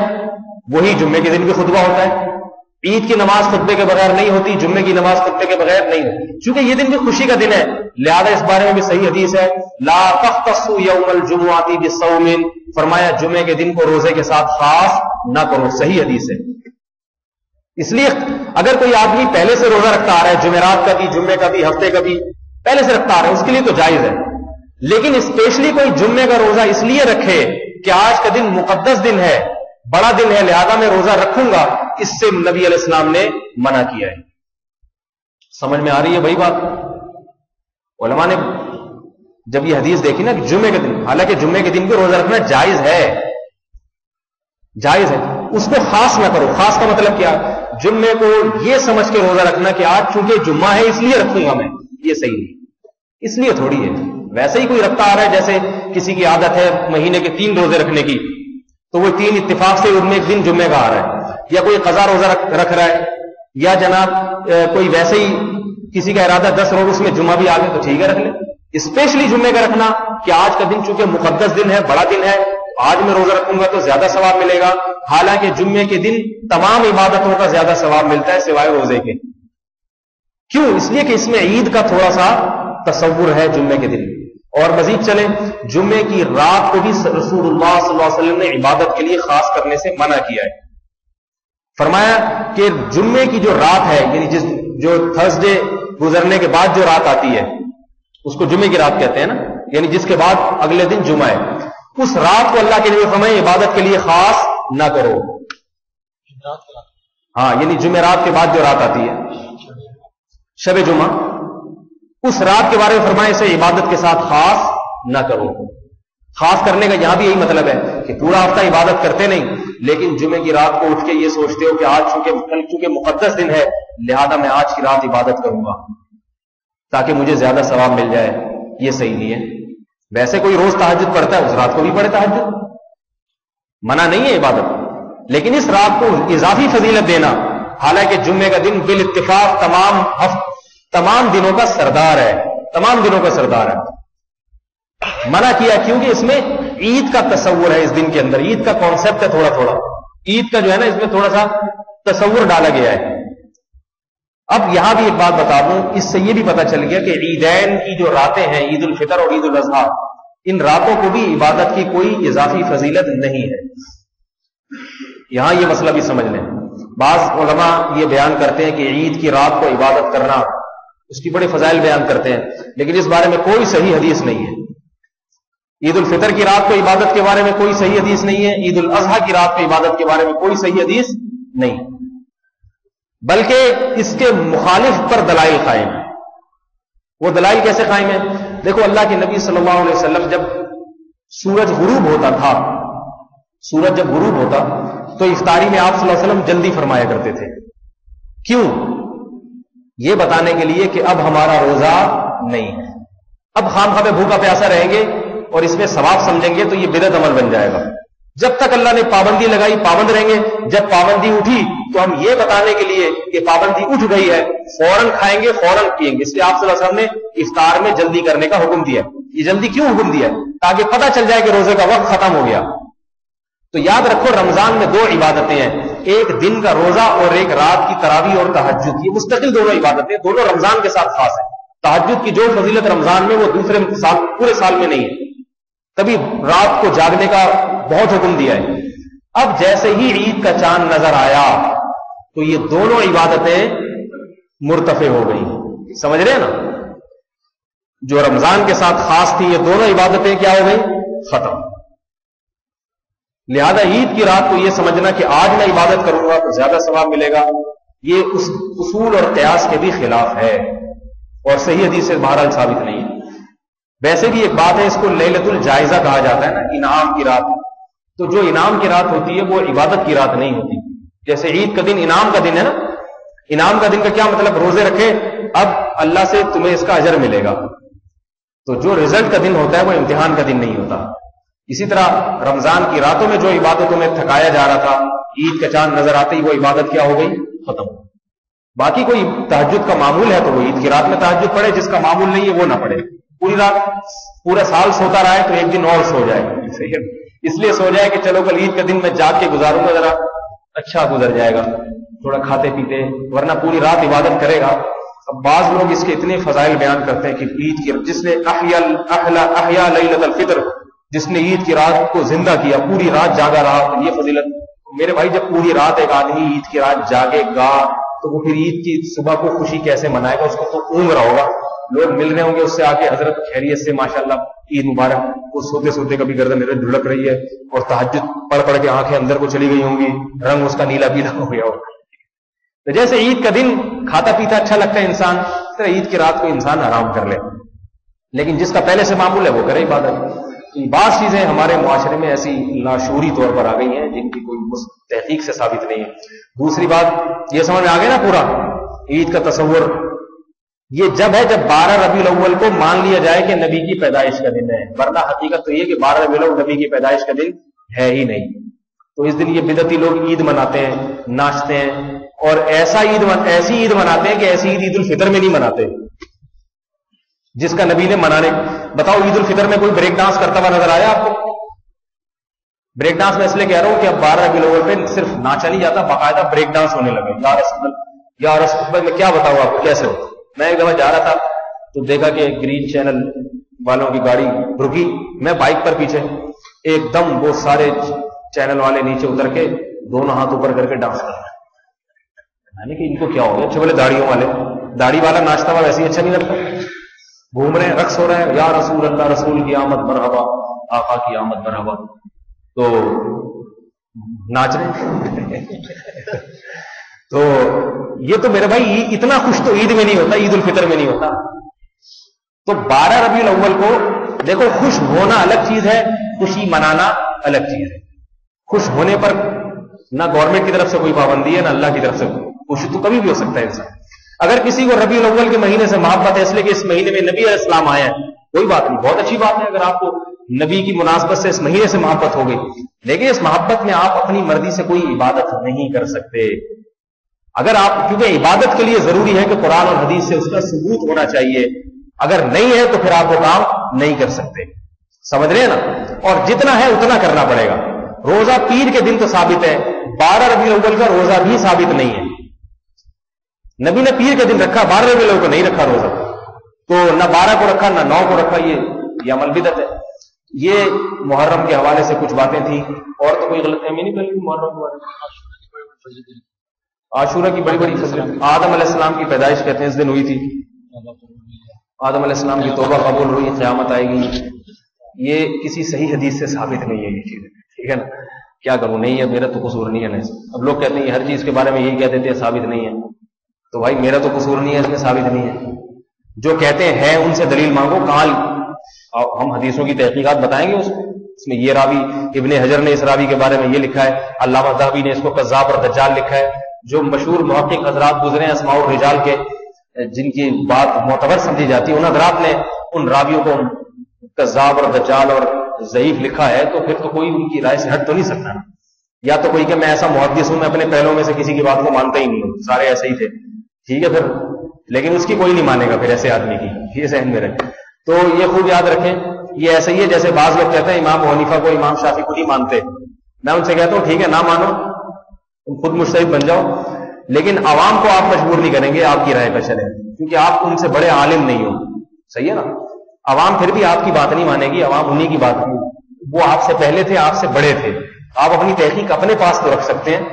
وہی جمعے کے دن بھی خطبہ ہوتا ہے. عید کی نماز خطبے کے بغیر نہیں ہوتی، جمعے کی نماز خطبے کے بغیر نہیں ہوتی، چونکہ یہ دن بھی خوشی کا دن ہے. لہذا اس بارے میں بھی صحیح حدیث ہے، لا تختصوا یوم الجمعۃ بصوم، فرمایا جمعے کے دن کو روزے کے ساتھ خاص نہ کرو. صحیح حدیث ہے. اس لیے اگر کوئی آدمی پہلے سے روزہ رکھتا آ رہا ہے، جمعرات کا بھی، جمعے کا بھی، ہفتے کا بھی پہلے سے رکھتا آ رہا ہے، اس کے لیے تو جائز ہے. لیکن اسپیشلی کوئی جمعے کا روزہ اس لیے رکھے کہ آج کا دن مقدس دن ہے، بڑا دن ہے، لہذا میں روزہ رکھوں گا، اس سے نبی علیہ السلام نے منع کیا ہے. سمجھ میں آ رہی ہے بھائی بات؟ علماء نے جب یہ حدیث دیکھی نا کہ جمعے کے دن، حالانکہ جمعے کے دن کو روزہ رکھنا جائز ہے، جائز ہے، اس کو خاص نہ کرو. خاص کا مطلب کیا؟ جمعے کو یہ سمجھ کے روزہ رکھنا کہ آج چونکہ جمعہ ہے اس لیے رکھوں گا میں، یہ صحیح نہیں. اس لیے تھوڑی ہے. ویسے ہی کوئی رکھتا آ رہا ہے، جیسے کسی کی عادت ہے مہینے کے 3 روزے رکھنے کی، تو وہ 3 اتفاق سے ان میں ایک دن جمعے کا آ رہا ہے، یا کوئی قضا روزہ رکھ رہا ہے، یا جناب کوئی ویسے ہی کسی کا ارادہ 10 روز اس میں جمعہ بھی آ گیا تو ٹھیک ہے رکھ لے. اسپیشلی جمعے کا رکھنا کہ آج کا دن چونکہ مقدس دن ہے، بڑا دن ہے، آج میں روزہ رکھوں گا تو زیادہ ثواب ملے گا. حالانکہ جمعے کے دن تمام عبادتوں کا زیادہ ثواب ملتا ہے سوائے روزے کے. کیوں؟ اس لیے کہ اس میں عید کا تھوڑا سا تصور ہے جمعے کے دن. اور مزید چلیں، جمعے کی رات کو بھی رسول اللہ صلی اللہ علیہ وسلم نے عبادت کے لیے خاص کرنے سے منع کیا ہے. فرمایا کہ جمعے کی جو رات ہے، یعنی جو تھرسڈے گزرنے کے بعد جو رات آتی ہے اس کو جمعے کی رات کہتے ہیں نا، یعنی جس کے بعد اگلے دن جمعہ ہے، اس رات کو اللہ کے لیے فرمائے عبادت کے لیے خاص نہ کرو. ہاں، یعنی جمعرات کے بعد جو رات آتی ہے شب جمعہ، اس رات کے بارے میں فرمائے اسے عبادت کے ساتھ خاص نہ کرو. خاص کرنے کا یہاں بھی یہی مطلب ہے کہ پورا ہفتہ عبادت کرتے نہیں، لیکن جمعے کی رات کو اٹھ کے یہ سوچتے ہو کہ آج چونکہ مقدس دن ہے لہذا میں آج کی رات عبادت کروں گا تاکہ مجھے زیادہ ثواب مل جائے. یہ صحیح نہیں ہے. ویسے کوئی روز تہجد پڑھتا ہے، اس رات کو بھی پڑھے تہجد، منع نہیں ہے عبادت، لیکن اس رات کو اضافی فضیلت دینا، حالانکہ جمعے کا دن بالاتفاق تمام دنوں کا سردار ہے، تمام دنوں کا سردار ہے. منع کیا کیونکہ اس میں عید کا تصور ہے. اس دن کے اندر عید کا کانسیپٹ ہے، تھوڑا عید کا جو ہے نا اس میں تھوڑا سا تصور ڈالا گیا ہے. اب یہاں بھی ایک بات بتا دوں، اس سے یہ بھی پتہ چل گیا کہ عیدین کی جو راتیں ہیں، عید الفطر اور عید الاضحیٰ، ان راتوں کو بھی عبادت کی کوئی اضافی فضیلت نہیں ہے. یہاں یہ مسئلہ بھی سمجھ لیں. بعض علماء یہ بیان کرتے ہیں کہ عید کی رات کو عبادت کرنا، اس کی بڑے فضائل بیان کرتے ہیں، لیکن اس بارے میں کوئی صحیح حدیث نہیں ہے. عید الفطر کی رات کو عبادت کے بارے میں کوئی صحیح حدیث نہیں ہے، عید الاضحیٰ کی رات کو عبادت کے بارے میں کوئی صحیح حدیث نہیں، بلکہ اس کے مخالف پر دلائل قائم ہیں. وہ دلائل کیسے قائم ہیں؟ دیکھو، اللہ کے نبی صلی اللہ علیہ وسلم جب سورج غروب ہوتا تھا، سورج جب غروب ہوتا تو افطاری میں آپ صلی اللہ علیہ وسلم جلدی فرمایا کرتے تھے. کیوں؟ یہ بتانے کے لیے کہ اب ہمارا روزہ نہیں ہے، اب خامخواہ میں بھوکا پیاسا رہیں گے اور اس میں ثواب سمجھیں گے تو یہ بدعت عمل بن جائے گا. جب تک اللہ نے پابندی لگائی پابند رہیں گے، جب پابندی اٹھی تو ہم یہ بتانے کے لیے کہ پابندی اٹھ گئی ہے فوراً کھائیں گے، فوراً پیئیں گے. اس لیے آپ صلی اللہ علیہ وسلم نے افطار میں جلدی کرنے کا حکم دیا. یہ جلدی کیوں حکم دیا؟ تاکہ پتہ چل جائے کہ روزے کا وقت ختم ہو گیا. تو یاد رکھو، رمضان میں 2 عبادتیں ہیں، ایک دن کا روزہ اور ایک رات کی تراویح اور تہجد. یہ مستقل دونوں عبادتیں، دونوں رمضان کے ساتھ خاص ہیں. تہجد کی جو فضیلت رمضان میں وہ دوسرے پورے سال میں نہیں ہے، تبھی رات کو جاگنے کا بہت حکم دیا ہے. اب جیسے ہی عید کا چاند نظر آیا تو یہ دونوں عبادتیں مرتفع ہو گئی. سمجھ رہے ہیں نا؟ جو رمضان کے ساتھ خاص تھی یہ دونوں عبادتیں کیا ہو گئی؟ ختم. لہذا عید کی رات کو یہ سمجھنا کہ آج میں عبادت کروں گا تو زیادہ ثواب ملے گا، یہ اس اصول اور قیاس کے بھی خلاف ہے اور صحیح حدیث سے بہرحال ثابت نہیں ہے. ویسے بھی ایک بات ہے، اس کو لیلۃ الجائزہ کہا جاتا ہے نا، انعام کی رات. تو جو انعام کی رات ہوتی ہے وہ عبادت کی رات نہیں ہوتی. جیسے عید کا دن انعام کا دن ہے نا، انعام کا دن کا کیا مطلب؟ روزے رکھے اب اللہ سے تمہیں اس کا اجر ملے گا. تو جو رزلٹ کا دن ہوتا ہے وہ امتحان کا دن نہیں ہوتا. اسی طرح رمضان کی راتوں میں جو عبادتوں میں تھکایا جا رہا تھا، عید کا چاند نظر آتے ہی وہ عبادت کیا ہو گئی؟ ختم. باقی کوئی تہجد کا معمول ہے تو وہ عید کی رات میں تہجد پڑھے، جس کا معمول نہیں ہے وہ نہ پڑھے. پوری رات پورا سال سوتا رہا ہے تو ایک دن اور سو جائے، اس لیے سو جائے کہ چلو کل عید کا دن میں جاگ کے گزاروں گا، ذرا اچھا گزر جائے گا تھوڑا کھاتے پیتے، ورنہ پوری رات عبادت کرے گا. اب بعض لوگ اس کے اتنے فضائل بیان کرتے ہیں کہ عید کی جس نے احیا لیلۃ الفطر، جس نے عید کی رات کو زندہ کیا، پوری رات جاگا رہا، تو یہ فضیلت. میرے بھائی جب پوری رات ایک آدمی عید کی رات جاگے گا تو وہ پھر عید کی صبح کو خوشی کیسے منائے گا؟ اس کو تو اونگ رہا ہوگا، لوگ مل رہے ہوں گے اس سے آ کے، حضرت خیریت سے ماشاءاللہ عید مبارک. وہ سوتے سوتے کبھی گردن میرے ڈھلک رہی ہے اور تہجد پڑھ پڑھ کے آنکھیں اندر کو چلی گئی ہوں گی، رنگ اس کا نیلا پیلا ہو گیا ہوگا. تو جیسے عید کا دن کھاتا پیتا اچھا لگتا ہے انسان، اس طرح عید کی رات کو انسان آرام کر لے، لیکن جس کا پہلے سے معمول ہے وہ کرے عبادت. بعض چیزیں ہمارے معاشرے میں ایسی لاشعوری طور پر آ گئی ہیں جن کی کوئی تحقیق سے ثابت نہیں ہے. دوسری بات یہ سمجھ میں آ گیا نا پورا عید کا تصور، یہ جب ہے جب 12 ربیع الاول کو مان لیا جائے کہ نبی کی پیدائش کا دن ہے، ورنہ حقیقت تو یہ کہ 12 ربیع الاول نبی کی پیدائش کا دن ہے ہی نہیں. تو اس دن یہ بدعتی لوگ عید مناتے ہیں، ناچتے ہیں، اور ایسی عید مناتے ہیں کہ ایسی عید الفطر میں نہیں مناتے جس کا نبی نے منانے. بتاؤ عید الفطر میں کوئی بریک ڈانس کرتا ہوا نظر آیا آپ کو؟ بریک ڈانس میں اس لیے کہہ رہا ہوں کہ اب 12 ربیع الاول پہ صرف ناچا نہیں جاتا، باقاعدہ بریک ڈانس ہونے لگے. یا رسول اللہ میں کیا بتاؤں آپ کو کیسے ہو. میں ایک دفعہ جا رہا تھا تو دیکھا کہ گرین چینل والوں کی گاڑی رکی، میں بائک پر پیچھے، ایک دم وہ سارے چینل والے نیچے اتر کے دونوں ہاتھ اوپر کر کے ڈانس کر رہے ہیں. میں نے کہ ان کو کیا ہو گیا؟ اچھا بولے داڑھیوں والے، داڑھی والا ناچتا ہوا ویسے ہی اچھا نہیں لگتا، گھوم رہے ہیں، رقص ہو رہے ہیں، یا رسول اللہ، رسول کی آمد مرحبا، آقا کی آمد مرحبا، تو ناچ رہے ہیں. تو یہ تو میرے بھائی اتنا خوش تو عید میں نہیں ہوتا، عید الفطر میں نہیں ہوتا. تو 12 ربیع الاول کو دیکھو، خوش ہونا الگ چیز ہے، خوشی منانا الگ چیز ہے. خوش ہونے پر نہ گورنمنٹ کی طرف سے کوئی پابندی ہے نہ اللہ کی طرف سے. خوش تو کبھی بھی ہو سکتا ہے انسان. اگر کسی کو ربیع الاول کے مہینے سے محبت ہے اس لیے کہ اس مہینے میں نبی علیہ السلام آئے ہیں، کوئی بات نہیں، بہت اچھی بات ہے اگر آپ کو نبی کی مناسبت سے اس مہینے سے محبت ہو گئی. لیکن اس محبت میں آپ اپنی مرضی سے کوئی عبادت نہیں کر سکتے. اگر آپ، کیونکہ عبادت کے لیے ضروری ہے کہ قرآن اور حدیث سے اس کا ثبوت ہونا چاہیے، اگر نہیں ہے تو پھر آپ وہ کام نہیں کر سکتے. سمجھ رہے ہیں نا؟ اور جتنا ہے اتنا کرنا پڑے گا. روزہ پیر کے دن تو ثابت ہے، 12 ربیع الاول کا روزہ بھی ثابت نہیں ہے. نبی نے پیر کے دن رکھا، 12 ربیع الاول کو نہیں رکھا روزہ. تو نہ 12 کو رکھا نہ 9 کو رکھا، یہ عمل بدعت ہے. یہ محرم کے حوالے سے کچھ باتیں تھیں، اور تو کوئی غلط فہمی نہیں پہلی محرم کے بارے میں. عاشورہ کی بڑی بڑی فضیلت، آدم علیہ السلام کی پیدائش کہتے ہیں اس دن ہوئی تھی. آدم علیہ السلام کی توبہ قبول ہوئی، قیامت آئے گی. یہ کسی صحیح حدیث سے ثابت نہیں ہے یہ چیز، ٹھیک ہے نا؟ کیا کروں، نہیں ہے میرا تو قصور نہیں ہے نا. اب لوگ کہتے ہیں ہر چیز کے بارے میں یہی کہہ دیتے ہیں ثابت نہیں ہے. تو بھائی میرا تو قصور نہیں ہے اس میں ثابت نہیں ہے. جو کہتے ہیں ان سے دلیل مانگو. کہاں ہم حدیثوں کی تحقیقات بتائیں گے اس میں یہ راوی، ابن حجر نے اس راوی کے بارے میں یہ لکھا ہے، علامہ ذہبی نے اس کو کذاب اور دجال لکھا ہے. جو مشہور محقق حضرات گزرے ہیں اسماء الرجال کے، جن کی بات معتبر سمجھی جاتی ہے، ان حضرات نے ان راویوں کو کذاب اور دجال اور ضعیف لکھا ہے. تو پھر تو کوئی ان کی رائے سے ہٹ تو نہیں سکتا نا. یا تو کوئی کہ میں ایسا محدث ہوں، میں اپنے پہلوں میں سے کسی کی بات کو مانتا ہی نہیں ہوں، سارے ایسے ہی تھے، ٹھیک ہے پھر، لیکن اس کی کوئی نہیں مانے گا پھر ایسے آدمی کی. یہ ذہن میں رکھیں. تو یہ خوب یاد رکھیں، یہ ایسے ہی ہے جیسے بعض لوگ کہتے ہیں امام ابو حنیفہ کو امام شافعی کو نہیں مانتے. میں ان سے کہتا ہوں ٹھیک ہے نہ مانو، تم خود مجتہد بن جاؤ، لیکن عوام کو آپ مجبور نہیں کریں گے آپ کی رائے پہ چلیں، کیونکہ آپ ان سے بڑے عالم نہیں ہو. صحیح ہے نا؟ عوام پھر بھی آپ کی بات نہیں مانے گی، عوام انہی کی بات نہیں. وہ آپ سے پہلے تھے، آپ سے بڑے تھے. آپ اپنی تحقیق اپنے پاس تو رکھ سکتے ہیں.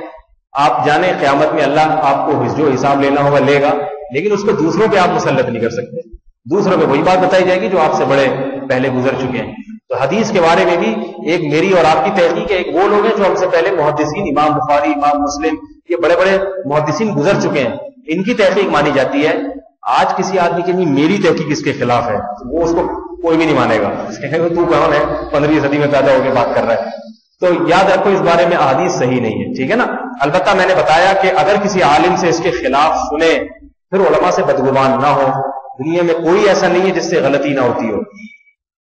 آپ جانیں قیامت میں اللہ آپ کو جو حساب لینا ہوگا لے گا، لیکن اس کو دوسروں پہ آپ مسلط نہیں کر سکتے. دوسروں پہ وہی بات بتائی جائے گی جو آپ سے بڑے پہلے گزر چکے ہیں. تو حدیث کے بارے میں بھی ایک میری اور آپ کی تحقیق ہے. ایک وہ لوگ ہیں جو ہم سے پہلے محدثین، امام بخاری، امام مسلم، یہ بڑے بڑے محدثین گزر چکے ہیں، ان کی تحقیق مانی جاتی ہے. آج کسی آدمی کی میری تحقیق اس کے خلاف ہے، وہ اس کو کوئی بھی نہیں مانے گا. تو کون ہے 15ویں صدی میں پیدا ہو کے بات کر رہا ہے؟ تو یاد رکھو اس بارے میں احادیث صحیح نہیں ہے، ٹھیک ہے نا. البتہ میں نے بتایا کہ اگر کسی عالم سے اس کے خلاف سنے پھر علماء سے بدگمان نہ ہو. دنیا میں کوئی ایسا نہیں ہے جس سے غلطی نہ ہوتی ہو،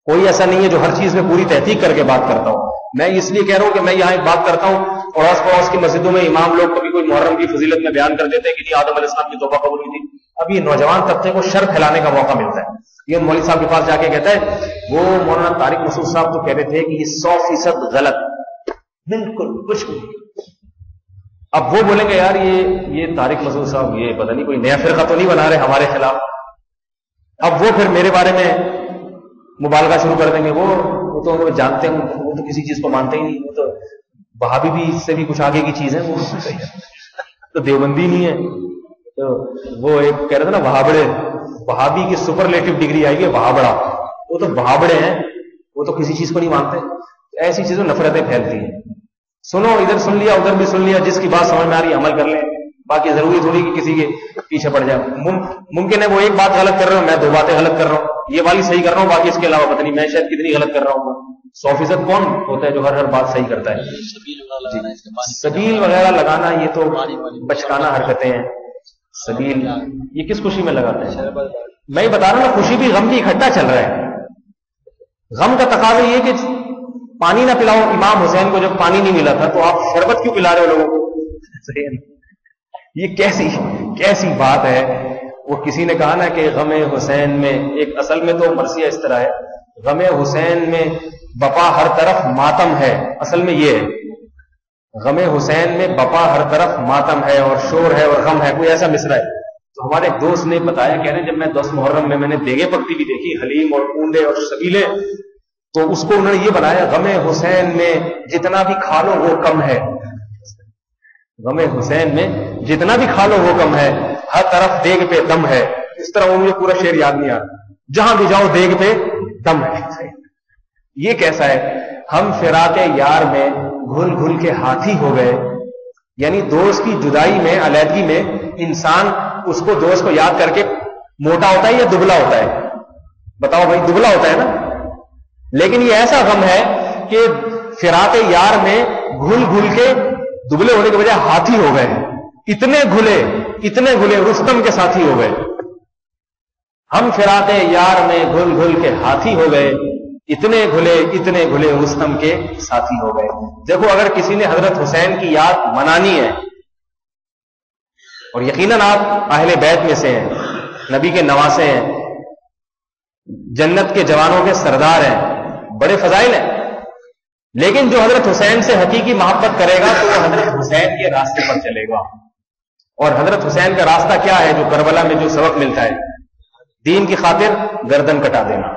کوئی ایسا نہیں ہے جو ہر چیز میں پوری تحقیق کر کے بات کرتا ہوں. میں اس لیے کہہ رہا ہوں کہ میں یہاں ایک بات کرتا ہوں، اڑوس پڑوس کی مسجدوں میں امام لوگ کبھی کوئی محرم کی فضیلت میں بیان کر دیتے ہیں کہ آدم علیہ السلام کی توبہ قبول ہوئی تھی. اب یہ نوجوان طبقے کو شر پھیلانے کا موقع ملتا ہے. یہ مولوی صاحب کے پاس جا کے کہتا ہے وہ مولانا طارق مسعود صاحب تو کہہ رہے تھے کہ یہ 100% غلط، بالکل کچھ نہیں. اب وہ بولیں گے یار یہ طارق مسعود صاحب یہ پتہ نہیں کوئی نیا فرقہ تو نہیں بنا رہے ہمارے خلاف. اب وہ پھر میرے بارے میں مبالغہ شروع کر دیں گے. وہ تو جانتے ہیں، وہ تو کسی چیز کو مانتے ہی نہیں. وہ تو وہابی بھی اس سے بھی کچھ آگے کی چیز ہے، وہ تو دیوبندی نہیں ہے. تو وہ ایک کہہ رہے تھے نا وہابڑے، وہابی کی سپرلیٹو ڈگری آئی ہے وہابڑا. وہ تو وہابڑے ہیں، وہ تو کسی چیز کو نہیں مانتے. ایسی چیزوں نفرتیں پھیلتی ہیں. سنو، ادھر سن لیا ادھر بھی سن لیا، جس کی بات سمجھ میں آ رہی ہے عمل کر لیں. باقی ضروری تھوڑی کہ کسی کے پیچھے پڑ جائے. ممکن ہے وہ ایک بات غلط کر رہا ہوں، میں 2 باتیں غلط کر رہا ہوں، یہ والی صحیح کر رہا ہوں، باقی اس کے علاوہ پتہ نہیں میں شاید کتنی غلط کر رہا ہوں. 100% کون ہوتا ہے جو ہر بات صحیح کرتا ہے؟ سبیل وغیرہ لگانا یہ تو بچکانہ حرکتیں ہیں. سبیل یہ کس خوشی میں لگاتے ہیں؟ میں بتا رہا ہوں خوشی بھی غم بھی اکٹھا چل رہا ہے. غم کا تقاضا یہ کہ پانی نہ پلاؤ. امام حسین کو جب پانی نہیں ملا تھا تو آپ شربت کیوں پلا رہے ہو لوگوں کو؟ یہ کیسی بات ہے. وہ کسی نے کہا نا کہ غم حسین میں ایک اصل میں تو مرثیہ اس طرح ہے، غم حسین میں بپا ہر طرف ماتم ہے. اصل میں یہ ہے غم حسین میں بپا ہر طرف ماتم ہے اور شور ہے اور غم ہے، کوئی ایسا مصرع ہے. تو ہمارے ایک دوست نے بتایا، کہہ رہے جب میں 10 محرم میں نے دیگے پکتی بھی دیکھی، حلیم اور اونڈے اور شبیلے، تو اس کو انہوں نے یہ بنایا غم حسین میں جتنا بھی کھا لو وہ کم ہے. غم حسین میں جتنا بھی کھا لو وہ کم ہے، ہر طرف دیگ پہ دم ہے. اس طرح وہ مجھے پورا شعر یاد نہیں آ رہا. جہاں بھی جاؤ دیگ پہ دم ہے. یہ کیسا ہے؟ ہم فراق یار میں گھل گھل کے ہاتھی ہو گئے. یعنی دوست کی جدائی میں، علیحدگی میں انسان اس کو دوست کو یاد کر کے موٹا ہوتا ہے یا دبلا ہوتا ہے؟ بتاؤ بھائی، دبلا ہوتا ہے نا. لیکن یہ ایسا غم ہے کہ فراق یار میں گھل گھل کے دبلے ہونے کے بجائے ہاتھی ہو گئے. اتنے گھلے رستم کے ساتھی ہو گئے. ہم فراق یار میں گھل گھل کے ہاتھی ہو گئے، اتنے گھلے رستم کے ساتھی ہو گئے. دیکھو اگر کسی نے حضرت حسین کی یاد منانی ہے، اور یقیناً آپ اہل بیت میں سے ہیں، نبی کے نواسے ہیں، جنت کے جوانوں کے سردار ہیں، بڑے فضائل ہیں، لیکن جو حضرت حسین سے حقیقی محبت کرے گا تو وہ حضرت حسین کے راستے پر چلے گا. اور حضرت حسین کا راستہ کیا ہے جو کربلا میں جو سبق ملتا ہے؟ دین کی خاطر گردن کٹا دینا.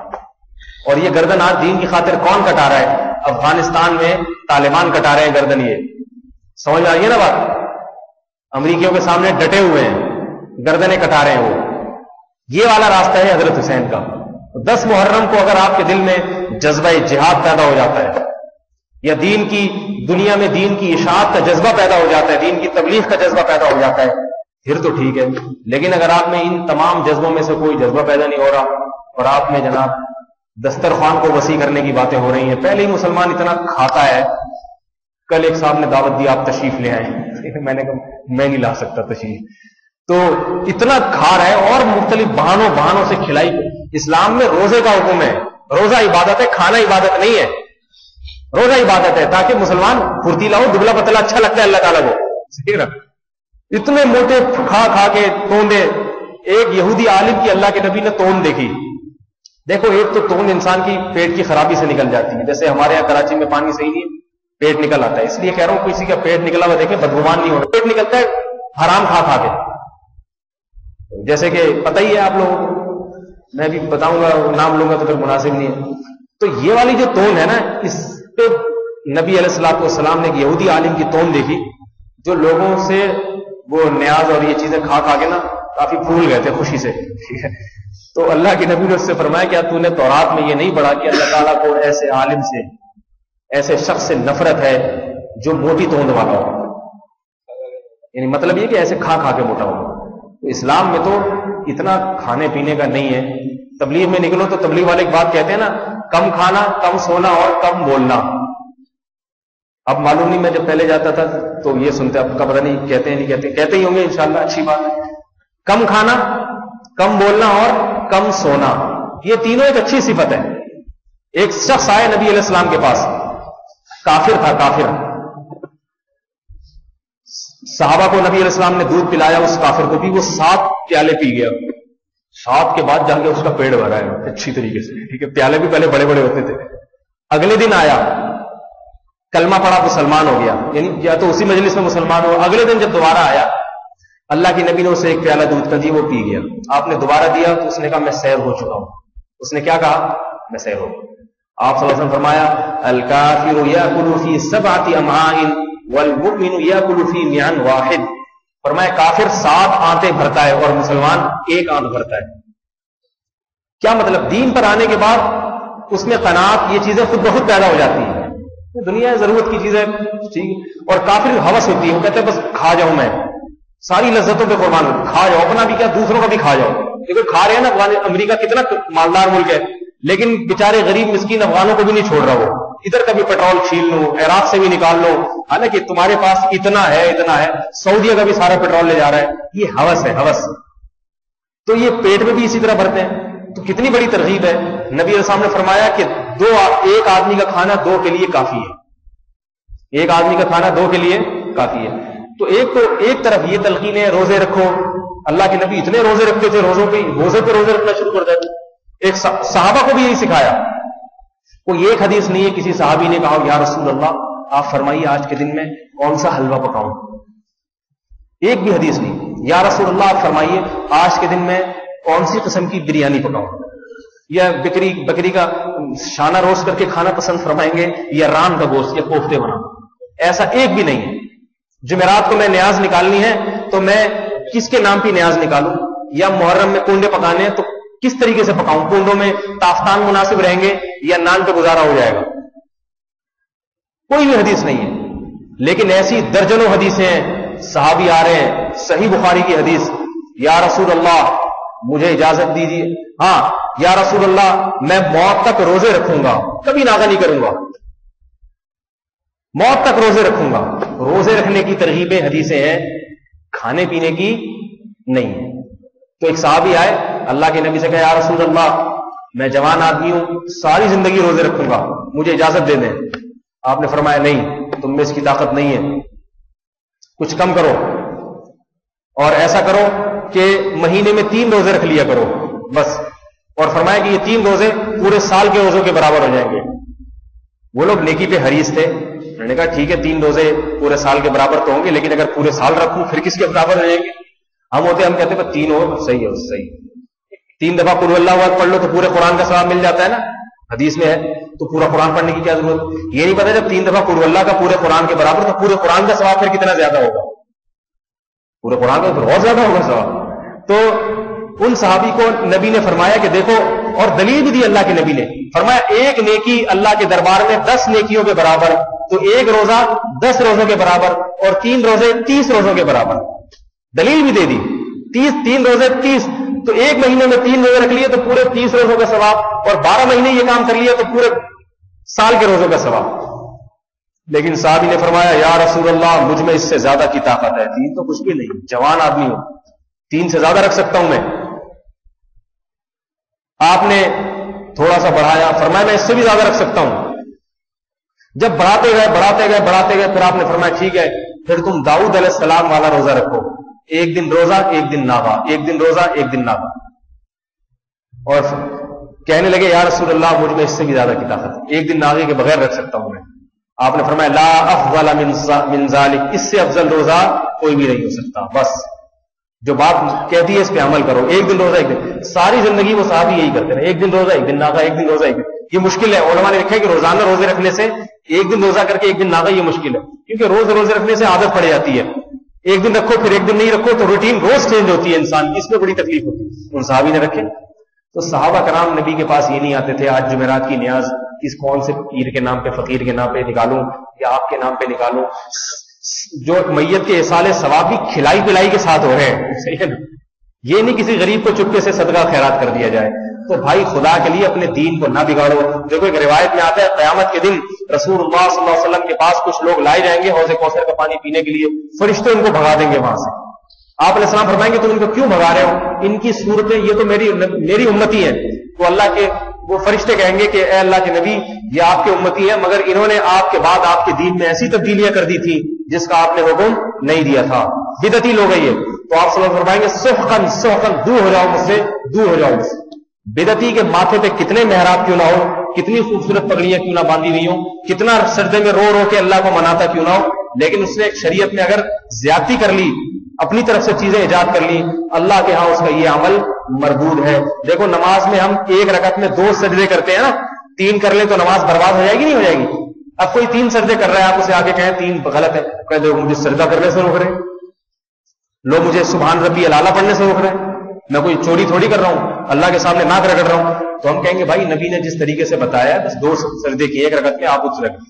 اور یہ گردن آج دین کی خاطر کون کٹا رہا ہے؟ افغانستان میں طالبان کٹا رہے ہیں گردن. یہ سمجھ آ رہی ہے نا بات؟ امریکیوں کے سامنے ڈٹے ہوئے ہیں، گردنیں کٹا رہے ہیں. وہ یہ والا راستہ ہے حضرت حسین کا. 10 محرم کو اگر آپ کے دل میں جذبہ جہاد پیدا ہو جاتا ہے، یا دین کی دنیا میں دین کی اشاعت کا جذبہ پیدا ہو جاتا ہے، دین کی تبلیغ کا جذبہ پیدا ہو جاتا ہے، پھر تو ٹھیک ہے. لیکن اگر آپ میں ان تمام جذبوں میں سے کوئی جذبہ پیدا نہیں ہو رہا، اور آپ میں جناب دسترخوان کو وسیع کرنے کی باتیں ہو رہی ہیں، پہلے ہی مسلمان اتنا کھاتا ہے. کل ایک صاحب نے دعوت دی آپ تشریف لے آئیں، میں نے کہا میں نہیں لا سکتا تشریف. تو اتنا کھا رہا ہے اور مختلف بہانوں سے کھلائی. اسلام میں روزے کا حکم ہے. روزہ عبادت ہے، کھانا عبادت نہیں ہے. روزہ عبادت ہے تاکہ مسلمان پھرتیلا ہو، دبلا پتلا اچھا لگتا ہے اللہ تعالیٰ کو. اتنے موٹے کھا کے توندے. ایک یہودی عالم کی اللہ کے نبی نے توند دیکھی. دیکھو ایک تو توند انسان کی پیٹ کی خرابی سے نکل جاتی ہے، جیسے ہمارے یہاں کراچی میں پانی صحیح نہیں، پیٹ نکل آتا ہے. اس لیے کہہ رہا ہوں کسی کا پیٹ نکلا ہوا دیکھیں بدگمان نہیں ہوگا. پیٹ نکلتا ہے حرام کھا کے، جیسے کہ پتہ ہی ہے آپ لوگوں کو، میں بھی بتاؤں گا، نام لوں گا تو پھر مناسب نہیں ہے. تو یہ والی جو توند ہے نا، اس پہ نبی علیہ الصلوۃ والسلام نے ایک یہودی عالم کی توند دیکھی جو لوگوں سے وہ نیاز اور یہ چیزیں کھا کے نا کافی پھول گئے تھے خوشی سے، ٹھیک ہے. تو اللہ کے نبی نے اس سے فرمایا کیا تو نے تورات میں یہ نہیں پڑھا کہ اللہ تعالیٰ کو ایسے عالم سے، ایسے شخص سے نفرت ہے جو موٹی توند والا ہو؟ یعنی مطلب یہ کہ ایسے کھا کھا کے موٹا ہو. تو اسلام میں تو اتنا کھانے پینے کا نہیں ہے. تبلیغ میں نکلو تو تبلیغ والے ایک بات کہتے ہیں نا، کم کھانا، کم سونا اور کم بولنا. اب معلوم نہیں، میں جب پہلے جاتا تھا تو یہ سنتے، اب کا پتہ نہیں کہتے ہیں نہیں کہتے، کہتے ہی ہوں گے انشاءاللہ، اچھی بات ہے. کم کھانا، کم بولنا اور کم سونا، یہ تینوں ایک اچھی صفت ہے. ایک شخص آئے نبی علیہ السلام کے پاس، کافر تھا، کافر. صحابہ کو نبی علیہ السلام نے دودھ پلایا، اس کافر کو بھی، وہ 7 پیالے پی گیا. 7 کے بعد جا کے اس کا پیٹ بھرا ہے اچھی طریقے سے، ٹھیک ہے. پیالے بھی پہلے بڑے بڑے ہوتے تھے. اگلے دن آیا، کلمہ پڑھا، مسلمان ہو گیا، یعنی یا تو اسی مجلس میں مسلمان ہو. اگلے دن جب دوبارہ آیا، اللہ کی نبی نے اسے ایک پیالہ دودھ کا دی، وہ پی گیا. آپ نے دوبارہ دیا تو اس نے کہا میں سیر ہو چکا ہوں. اس نے کیا کہا؟ میں سیر ہو. آپ صلی اللہ علیہ وسلم فرمایا الکافر یاکل فی 7 امعاء والمؤمن یاکل فی معاء واحد. فرمایا کافر 7 آنتیں بھرتا ہے اور مسلمان 1 آنت بھرتا ہے. کیا مطلب؟ دین پر آنے کے بعد اس میں قناعت، یہ چیزیں خود بخود پیدا ہو جاتی ہیں. دنیا ضرورت کی چیزیں ٹھیک، اور کافر ہوس ہوتی ہے، وہ کہتے ہیں بس کھا جاؤں، میں ساری لذتوں پہ قربان ہوں، کھا جاؤ، اپنا بھی کیا دوسروں کا بھی کھا جاؤ. کیونکہ کھا رہے ہیں نا، امریکہ کتنا مالدار ملک ہے، لیکن بیچارے غریب مسکین افغانوں کو بھی نہیں چھوڑ رہا. وہ ادھر کا بھی پیٹرول چھین لو، عراق سے بھی نکال لو، حالانکہ تمہارے پاس اتنا ہے اتنا ہے. سعودیہ کا بھی سارا پیٹرول لے جا رہا ہے. یہ ہوس ہے، ہوس. تو یہ پیٹ میں بھی اسی طرح بھرتے ہیں. تو کتنی بڑی ترغیب ہے. نبی علیہ السلام نے فرمایا کہ ایک آدمی کا کھانا 2 کے لیے کافی ہے. ایک آدمی کا کھانا 2 کے لیے کافی ہے. تو ایک طرف یہ تلقین ہے روزے رکھو. اللہ کے نبی اتنے روزے رکھتے تھے، روزے پہ روزے رکھنا شروع کر دیتے. ایک صحابہ کو بھی یہی سکھایا. کوئی ایک حدیث نہیں ہے کسی صحابی نے کہا یا رسول اللہ آپ فرمائیے آج کے دن میں کون سا حلوہ پکاؤں. ایک بھی حدیث نہیں. یا رسول اللہ آپ فرمائیے آج کے دن میں کون سی قسم کی بریانی پکاؤں، یا بکری کا شانہ روسٹ کر کے کھانا پسند فرمائیں گے، یا ران کا گوشت یا کوفتے بنا. ایسا ایک بھی نہیں ہے. جمعرات کو میں نیاز نکالنی ہے تو میں کس کے نام پہ نیاز نکالوں، یا محرم میں کنڈے پکانے ہیں تو کس طریقے سے پکاؤں، کنڈوں میں تافتان مناسب رہیں گے یا نان پہ گزارا ہو جائے گا. کوئی بھی حدیث نہیں ہے. لیکن ایسی درجنوں حدیثیں ہیں. صحابی آ رہے ہیں، صحیح بخاری کی حدیث، یا رسول اللہ مجھے اجازت دیجیے، ہاں یا رسول اللہ میں موت تک روزے رکھوں گا، کبھی ناغہ نہیں کروں گا، موت تک روزے رکھوں گا. روزے رکھنے کی ترغیبیں حدیثیں ہیں، کھانے پینے کی نہیں. تو ایک صحابی آئے، اللہ کے نبی سے کہا یا رسول اللہ میں جوان آدمی ہوں، ساری زندگی روزے رکھوں گا، مجھے اجازت دے دیں. آپ نے فرمایا نہیں، تم میں اس کی طاقت نہیں ہے، کچھ کم کرو، اور ایسا کرو کہ مہینے میں 3 روزے رکھ لیا کرو بس. اور فرمایا کہ یہ 3 روزے پورے سال کے روزوں کے برابر ہو جائیں گے. وہ لوگ نیکی پہ حریص تھے. انہوں نے کہا ٹھیک ہے 3 روزے پورے سال کے برابر تو ہوں گے، لیکن اگر پورے سال رکھوں پھر کس کے برابر ہو جائیں گے. ہم کہتے ہیں 3 ہو، صحیح ہے، صحیح. 3 دفعہ قل اللہ احد پڑھ لو تو پورے قرآن کا ثواب مل جاتا ہے نا، حدیث میں ہے. تو پورا قرآن پڑھنے کی کیا ضرورت؟ یہ نہیں پتا جب 3 دفعہ قل اللہ کا پورے قرآن کے برابر، تو پورے قرآن کا ثواب پھر کتنا زیادہ ہوگا؟ پورے قرآن کا بہت زیادہ ہوگا ثواب. تو ان صحابی کو نبی نے فرمایا کہ دیکھو، اور دلیل بھی دی اللہ کے نبی نے. فرمایا ایک نیکی اللہ کے دربار میں 10 نیکیوں کے برابر، تو 1 روزہ 10 روزوں کے برابر، اور 3 روزے 30 روزوں کے برابر. دلیل بھی دے دی. 3 روزے 30، تو 1 مہینے میں 3 روزے رکھ لیے تو پورے 30 روزوں کا ثواب، اور 12 مہینے یہ کام کر لیا تو پورے سال کے روزوں کا ثواب. لیکن صحابی نے فرمایا یا رسول اللہ مجھ میں اس سے زیادہ کی طاقت ہے. 3 تو کچھ بھی نہیں، جوان آدمی ہوں، 3 سے زیادہ رکھ سکتا ہوں میں. آپ نے تھوڑا سا بڑھایا، فرمایا میں اس سے بھی زیادہ رکھ سکتا ہوں. جب بڑھاتے گئے پھر آپ نے فرمایا ٹھیک ہے پھر تم داؤد علیہ السلام والا روزہ رکھو، 1 دن روزہ 1 دن ناغہ، 1 دن روزہ 1 دن ناغہ. اور کہنے لگے یا رسول اللہ مجھ میں اس سے بھی زیادہ کی طاقت ہے، 1 دن ناغے کے بغیر رکھ سکتا ہوں میں. آپ نے فرمایا لا افضل من ذلك، اس سے افضل روزہ کوئی بھی نہیں ہو سکتا. بس جو بات کہتی ہے اس پہ عمل کرو. 1 دن روزہ 1 دن، ساری زندگی وہ صحابی یہی کرتے رہے، 1 دن روزہ 1 دن ناغہ، 1 دن روزہ 1 دن. یہ مشکل ہے. علماء نے لکھا ہے کہ روزانہ روزے رکھنے سے 1 دن روزہ کر کے 1 دن ناغہ یہ مشکل ہے، کیونکہ روز روزے رکھنے سے عادت پڑ جاتی ہے. ایک دن رکھو پھر ایک دن نہیں رکھو، تو روٹین روز چینج ہوتی ہے انسان کی، اس میں بڑی تکلیف ہوتی ہے۔ ان صحابی نے رکھے تو صحابہ کرام نبی کے پاس یہ نہیں آتے تھے آج جمعرات کی نیاز کس کون سے پیر کے نام پہ فقیر کے نام پہ نکالوں یا آپ کے نام پہ نکالوں، جو میت کے احسال ثواب بھی کھلائی پلائی کے ساتھ ہو رہے ہیں، صحیح ہے نا؟ یہ نہیں کسی غریب کو چپکے سے صدقہ خیرات کر دیا جائے۔ تو بھائی خدا کے لیے اپنے دین کو نہ بگاڑو۔ دیکھو ایک روایت میں آتا ہے قیامت کے دن رسول اللہ صلی اللہ علیہ وسلم کے پاس کچھ لوگ لائے جائیں گے حوض کوثر کا پانی پینے کے لیے، فرشتے ان کو بھگا دیں گے وہاں سے۔ آپ علیہ السلام فرمائیں گے تم ان کو کیوں بھگا رہے ہو؟ ان کی صورتیں یہ تو میری امتی ہیں۔ تو اللہ کے وہ فرشتے کہیں گے کہ اے اللہ کے نبی یہ آپ کے امتی ہیں، مگر انہوں نے آپ کے بعد آپ کے دین میں ایسی تبدیلیاں کر دی تھی جس کا آپ نے حکم نہیں دیا تھا، بدعتی لوگ ہیں یہ۔ تو آپ صلی اللہ علیہ وسلم فرمائیں گے سحقن سحقن، دور ہو جاؤ مجھ سے، دور ہو جاؤ مجھ سے۔ بدعتی کے ماتھے پہ کتنے محراب کیوں نہ ہو، کتنی خوبصورت پگڑیاں کیوں نہ باندھی ہوئی ہوں، کتنا سجدے میں رو رو کے اللہ کو مناتا کیوں نہ ہو، لیکن اس نے ایک شریعت میں اگر زیادتی کر لی، اپنی طرف سے چیزیں ایجاد کر لی، اللہ کے ہاں اس کا یہ عمل مردود ہے۔ دیکھو نماز میں ہم ایک رکعت میں 2 سجدے کرتے ہیں نا، 3 کر لیں تو نماز برباد ہو جائے گی نہیں ہو جائے گی؟ اب کوئی 3 سجدے کر رہا ہے، آپ اسے آگے کہیں 3 غلط ہے، کہ دیکھو مجھے سجدہ کرنے سے روک رہے ہیں لوگ، مجھے سبحان ربی العلیٰ پڑھنے سے روک رہے ہیں، میں کوئی چوری تھوڑی کر رہا ہوں، اللہ کے سامنے ناک رگڑ رہا ہوں۔ تو ہم کہیں گے بھائی نبی نے جس طریقے سے بتایا بس 2 سجدے کی ایک رکعت میں آپ اس رکھ۔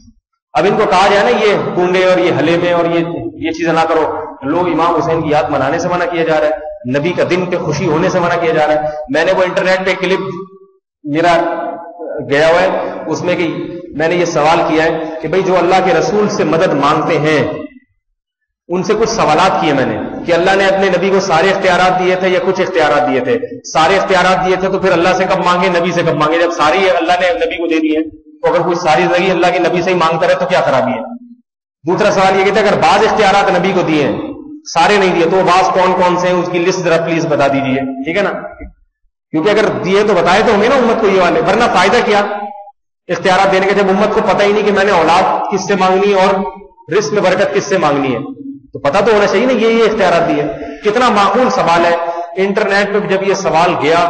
اب ان کو کہا جائے نا یہ کنڈے اور یہ حلے میں اور یہ چیزیں نہ کرو، لوگ امام حسین کی یاد منانے سے منع کیا جا رہا ہے، نبی کا دن پہ خوشی ہونے سے منع کیا جا رہا ہے۔ میں نے وہ انٹرنیٹ پہ کلپ میرا گیا ہوا ہے، اس میں کہ میں نے یہ سوال کیا ہے کہ بھائی جو اللہ کے رسول سے مدد مانگتے ہیں ان سے کچھ سوالات کیے میں نے کہ اللہ نے اپنے نبی کو سارے اختیارات دیے تھے یا کچھ اختیارات دیے تھے؟ سارے اختیارات دیے تھے تو پھر اللہ سے کب مانگے، نبی سے کب مانگے؟ جب ساری اللہ نے نبی کو دے دی ہے تو اگر کوئی ساری زندگی اللہ کے نبی سے ہی مانگتا رہے تو کیا خرابی ہے؟ دوسرا سوال یہ کہتے ہیں اگر بعض اختیارات نبی کو دیے ہیں سارے نہیں دیے تو وہ بعض کون کون سے ہیں، اس کی لسٹ ذرا پلیز بتا دیجیے، ٹھیک ہے نا؟ کیونکہ اگر دیے تو بتائے تو ہوں گے نا امت کو یہ والے، ورنہ فائدہ کیا اختیارات دینے کا جب امت کو پتہ ہی نہیں کہ میں نے اولاد کس سے مانگنی ہے اور رزق میں برکت کس سے مانگنی ہے، تو پتہ تو ہونا چاہیے نا یہ اختیارات دیے۔ کتنا معقول سوال ہے۔ انٹرنیٹ پہ جب یہ سوال گیا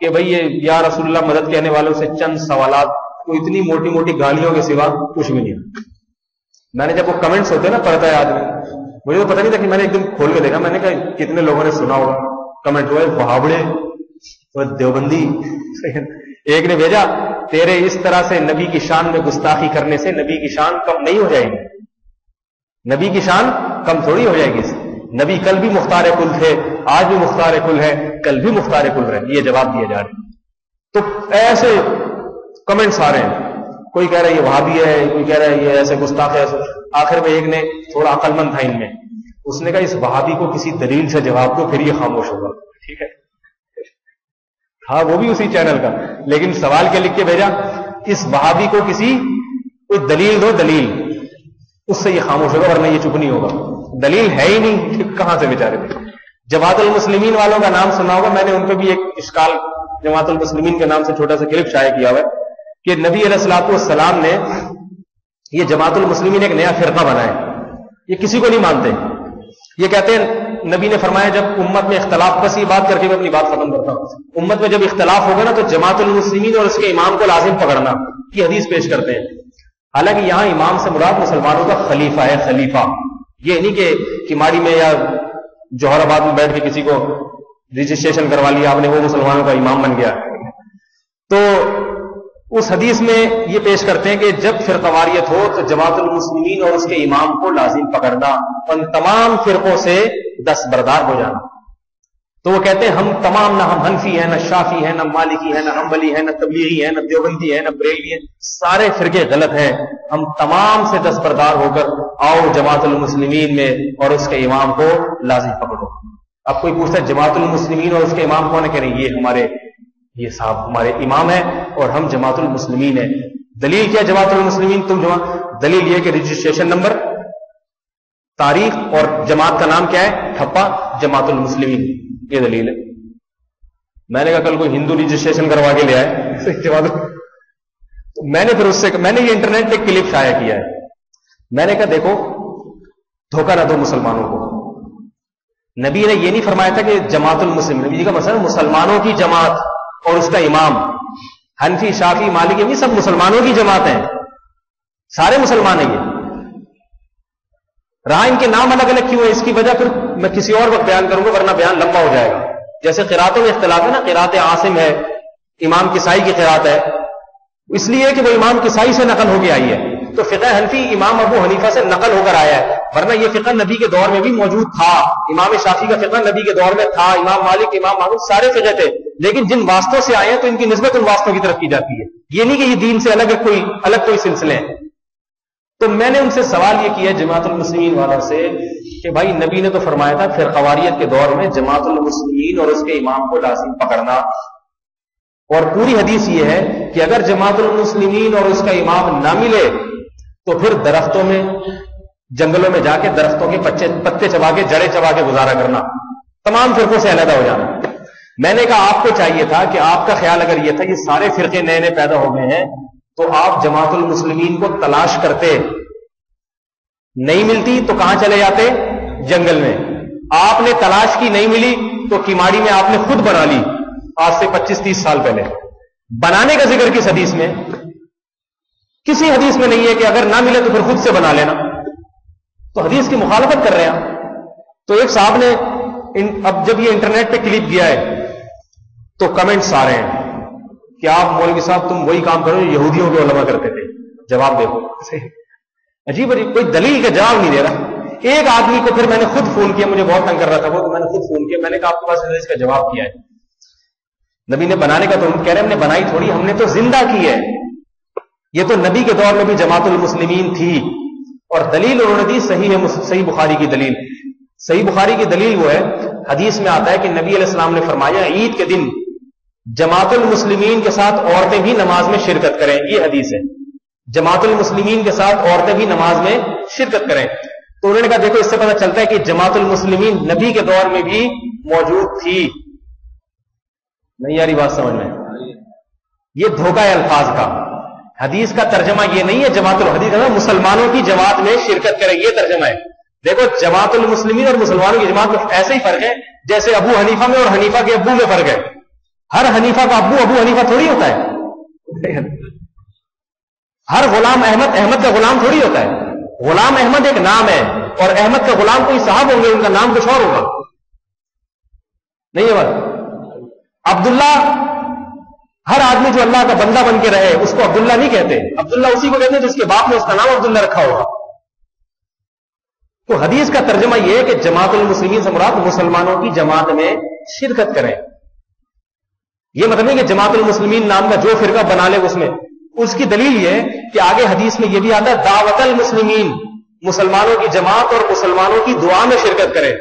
کہ بھئی یہ یا رسول اللہ مدد کہنے والوں سے چند سوالات، تو اتنی موٹی موٹی گالیوں کے سوا کچھ بھی نہیں ہے۔ میں نے جب وہ کمنٹس ہوتے ہیں نا پڑھتا ہے آدمی، مجھے تو پتہ نہیں تھا کہ میں نے ایک دن کھول کے دیکھا، میں نے کہا کتنے لوگوں نے سنا ہوگا کمنٹ ہوئے وہابڑے وہ دیوبندی۔ ایک نے بھیجا تیرے اس طرح سے نبی کی شان میں گستاخی کرنے سے نبی کی شان کم نہیں ہو جائے گی، نبی کی شان کم تھوڑی ہو جائے گی، نبی کل بھی مختار کل تھے، آج بھی مختار کل ہے، کل بھی مختار کل رہے، یہ جواب دیا جا رہا ہے۔ تو ایسے کمنٹس آ رہے ہیں، کوئی کہہ رہا ہے یہ وہابی ہے، کوئی کہہ رہا ہے یہ ایسے گستاخ ہے۔ آخر میں ایک نے تھوڑا عقل مند تھا ان میں، اس نے کہا اس وہابی کو کسی دلیل سے جواب دو پھر یہ خاموش ہوگا، ٹھیک ہے؟ ہاں وہ بھی اسی چینل کا، لیکن سوال کیا لکھ کے بھیجا، اس وہابی کو کوئی دلیل دو، دلیل، اس سے یہ خاموش ہوگا ورنہ یہ چپ نہیں ہوگا۔ دلیل ہے ہی نہیں، کہاں سے بیچارے تھے؟ جماعت المسلمین والوں کا نام سنا ہوگا، میں نے ان پہ بھی ایک اشکال جماعت المسلمین کے نام سے چھوٹا سا کلپ شائع کیا ہوا ہے کہ نبی علیہ الصلوۃ والسلام نے یہ جماعت المسلمین ایک نیا فرقہ بنایا، یہ کسی کو نہیں مانتے، یہ کہتے ہیں نبی نے فرمایا جب امت میں اختلاف، بس یہ بات کر کے میں اپنی بات ختم کرتا ہوں، امت میں جب اختلاف ہوگا نا تو جماعت المسلمین اور اس کے امام کو لازم پکڑنا، کی حدیث پیش کرتے ہیں۔ حالانکہ یہاں امام سے مراد مسلمانوں کا خلیفہ ہے، خلیفہ، یہ نہیں کہ کماری میں یا جوہر آباد میں بیٹھ کے کسی کو رجسٹریشن کروا لیا آپ نے، وہ مسلمانوں کا امام بن گیا۔ تو اس حدیث میں یہ پیش کرتے ہیں کہ جب فرقواریت ہو تو جماعت المسلمین اور اس کے امام کو لازم پکڑنا، ان تمام فرقوں سے دستبردار ہو جانا۔ تو وہ کہتے ہیں ہم تمام، نہ ہم حنفی ہیں، نہ شافی ہیں، نہ مالکی ہیں، نہ حنبلی ہیں، نہ تبلیغی ہیں، نہ دیوبندی ہیں، نہ بریلوی ہیں، سارے فرقے غلط ہیں، ہم تمام سے دستبردار ہو کر آؤ جماعت المسلمین میں اور اس کے امام کو لازم پکڑو۔ اب کوئی پوچھتا ہے جماعت المسلمین اور اس کے امام کون ہے؟ کہہ رہے ہیں یہ صاحب ہمارے امام ہیں اور ہم جماعت المسلمین ہیں۔ دلیل کیا جماعت المسلمین؟ تم جماعت، دلیل یہ کہ رجسٹریشن نمبر، تاریخ اور جماعت کا نام کیا ہے؟ ٹھپا جماعت المسلمین، یہ دلیل ہے۔ میں نے کہا کل کوئی ہندو رجسٹریشن کروا کے لے آئے جماعت، میں نے پھر اس سے میں نے یہ انٹرنیٹ پہ کلپ شائع کیا ہے، میں نے کہا دیکھو دھوکہ نہ دو مسلمانوں کو، نبی نے یہ نہیں فرمایا تھا کہ جماعت المسلمین، نبی جی کا مسئلہ مسلمانوں کی جماعت اور اس کا امام، حنفی شافی مالکی یہ سب مسلمانوں کی جماعت ہیں، سارے مسلمان ہیں یہ۔ رہا ان کے نام الگ الگ کیوں ہے، اس کی وجہ پھر میں کسی اور وقت بیان کروں گا ورنہ بیان لمبا ہو جائے گا. جیسے قراتوں میں اختلاف ہے نا، قرات عاصم ہے، امام کسائی کی قرات ہے، اس لیے کہ وہ امام کسائی سے نقل ہو کے آئی ہے. تو فقہ حنفی امام ابو حنیفہ سے نقل ہو کر آیا ہے، ورنہ یہ فقہ نبی کے دور میں بھی موجود تھا. امام شافعی کا فقہ نبی کے دور میں تھا، امام مالک، امام محمود سارے فقہ تھے، لیکن جن واسطوں سے آئے ہیں تو ان کی نسبت ان واسطوں کی طرف کی جاتی ہے. یہ نہیں کہ یہ دین سے الگ کوئی سلسلے ہیں. تو میں نے ان سے سوال یہ کیا جماعت المسلمین والوں سے کہ بھائی نبی نے تو فرمایا تھا فرقواریت کے دور میں جماعت المسلمین اور اس کے امام کو لازم پکڑنا، اور پوری حدیث یہ ہے کہ اگر جماعت المسلمین اور اس کا امام نہ ملے تو پھر درختوں میں، جنگلوں میں جا کے درختوں کے پتے چبا کے، جڑیں چبا کے گزارا کرنا، تمام فرقوں سے علیحدہ ہو جانا. میں نے کہا آپ کو چاہیے تھا کہ آپ کا خیال اگر یہ تھا کہ سارے فرقے نئے نئے پیدا ہو گئے ہیں تو آپ جماعت المسلمین کو تلاش کرتے، نہیں ملتی تو کہاں چلے جاتے؟ جنگل میں. آپ نے تلاش کی، نہیں ملی تو کیماڑی میں آپ نے خود بنا لی. آج سے 25-30 سال پہلے. بنانے کا ذکر کس حدیث میں؟ کسی حدیث میں نہیں ہے کہ اگر نہ ملے تو پھر خود سے بنا لینا. تو حدیث کی مخالفت کر رہے ہیں. تو ایک صاحب نے اب جب یہ انٹرنیٹ پہ کلپ گیا ہے تو کمنٹس آ رہے ہیں کہ آپ مولوی صاحب تم وہی کام کرو جو یہودیوں کے علماء کرتے تھے. جواب دیکھو، عجیب عجیب، کوئی دلیل کا جواب نہیں دے رہا. ایک آدمی کو پھر میں نے خود فون کیا، مجھے بہت تنگ کر رہا تھا وہ، تو میں نے خود فون کیا، میں نے کہا آپ کے پاس اس کا جواب کیا ہے؟ نبی نے بنانے کا تو ہم کہہ رہے ہیں ہم نے بنائی تھوڑی، ہم نے تو زندہ کی ہے. یہ تو نبی کے دور میں بھی جماعت المسلمین تھی، اور دلیل انہوں نے دی صحیح بخاری کی دلیل. صحیح بخاری کی دلیل وہ ہے، حدیث میں آتا ہے کہ نبی علیہ السلام نے فرمایا عید کے دن جماعت المسلمین کے ساتھ عورتیں بھی نماز میں شرکت کریں. یہ حدیث ہے، جماعت المسلمین کے ساتھ عورتیں بھی نماز میں شرکت کریں. تو انہوں نے کہا دیکھو اس سے پتہ چلتا ہے کہ جماعت المسلمین نبی کے دور میں بھی موجود تھی. نہیں یاری بات سمجھ میں؟ یہ دھوکہ ہے الفاظ کا. حدیث کا ترجمہ یہ نہیں ہے جماعت الحدیث ہے مسلمانوں کی جماعت میں شرکت کرے، یہ ترجمہ ہے. دیکھو جماعت المسلمین اور مسلمانوں کی جماعت میں ایسے ہی فرق ہے جیسے ابو حنیفہ میں اور حنیفہ کے ابو میں فرق ہے. ہر حنیفہ کا ابو حنیفہ تھوڑی ہوتا ہے. ہر غلام احمد کا غلام تھوڑی ہوتا ہے. غلام احمد ایک نام ہے، اور احمد کا غلام کوئی صاحب ہوں گے، ان کا نام کچھ اور ہوگا. نہیں ہے بات. عبداللہ، ہر آدمی جو اللہ کا بندہ بن کے رہے اس کو عبداللہ نہیں کہتے. عبداللہ اسی کو کہتے ہیں جس کے باپ نے اس کا نام عبداللہ رکھا ہوگا. تو حدیث کا ترجمہ یہ ہے کہ جماعت المسلمین سے مراد مسلمانوں کی جماعت میں شرکت کریں. یہ مطلب نہیں کہ جماعت المسلمین نام کا جو فرقہ بنا لے اس میں. اس کی دلیل یہ ہے کہ آگے حدیث میں یہ بھی آتا ہے دعوت المسلمین، مسلمانوں کی جماعت اور مسلمانوں کی دعا میں شرکت کریں.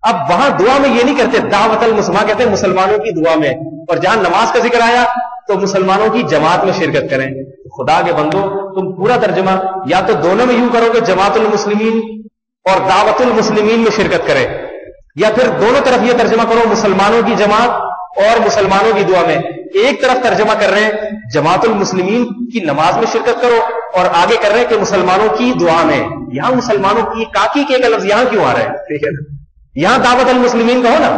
اب وہاں دعا میں یہ نہیں کرتے دعوت المسلمان، کہتے ہیں مسلمانوں کی دعا میں. اور جہاں نماز کا ذکر آیا تو مسلمانوں کی جماعت میں شرکت کریں. خدا کے بندو تم پورا ترجمہ یا تو دونوں میں یوں کرو کہ جماعت المسلمین اور دعوت المسلمین میں شرکت کریں، یا پھر دونوں طرف یہ ترجمہ کرو مسلمانوں کی جماعت اور مسلمانوں کی دعا میں. ایک طرف ترجمہ کر رہے ہیں جماعت المسلمین کی نماز میں شرکت کرو، اور آگے کر رہے ہیں کہ مسلمانوں کی دعا میں. یہاں مسلمانوں کی کاکی کے ایک لفظ یہاں کیوں آ رہا ہے؟ ٹھیک ہے نا، یہاں دعوت المسلمین کا ہو نا.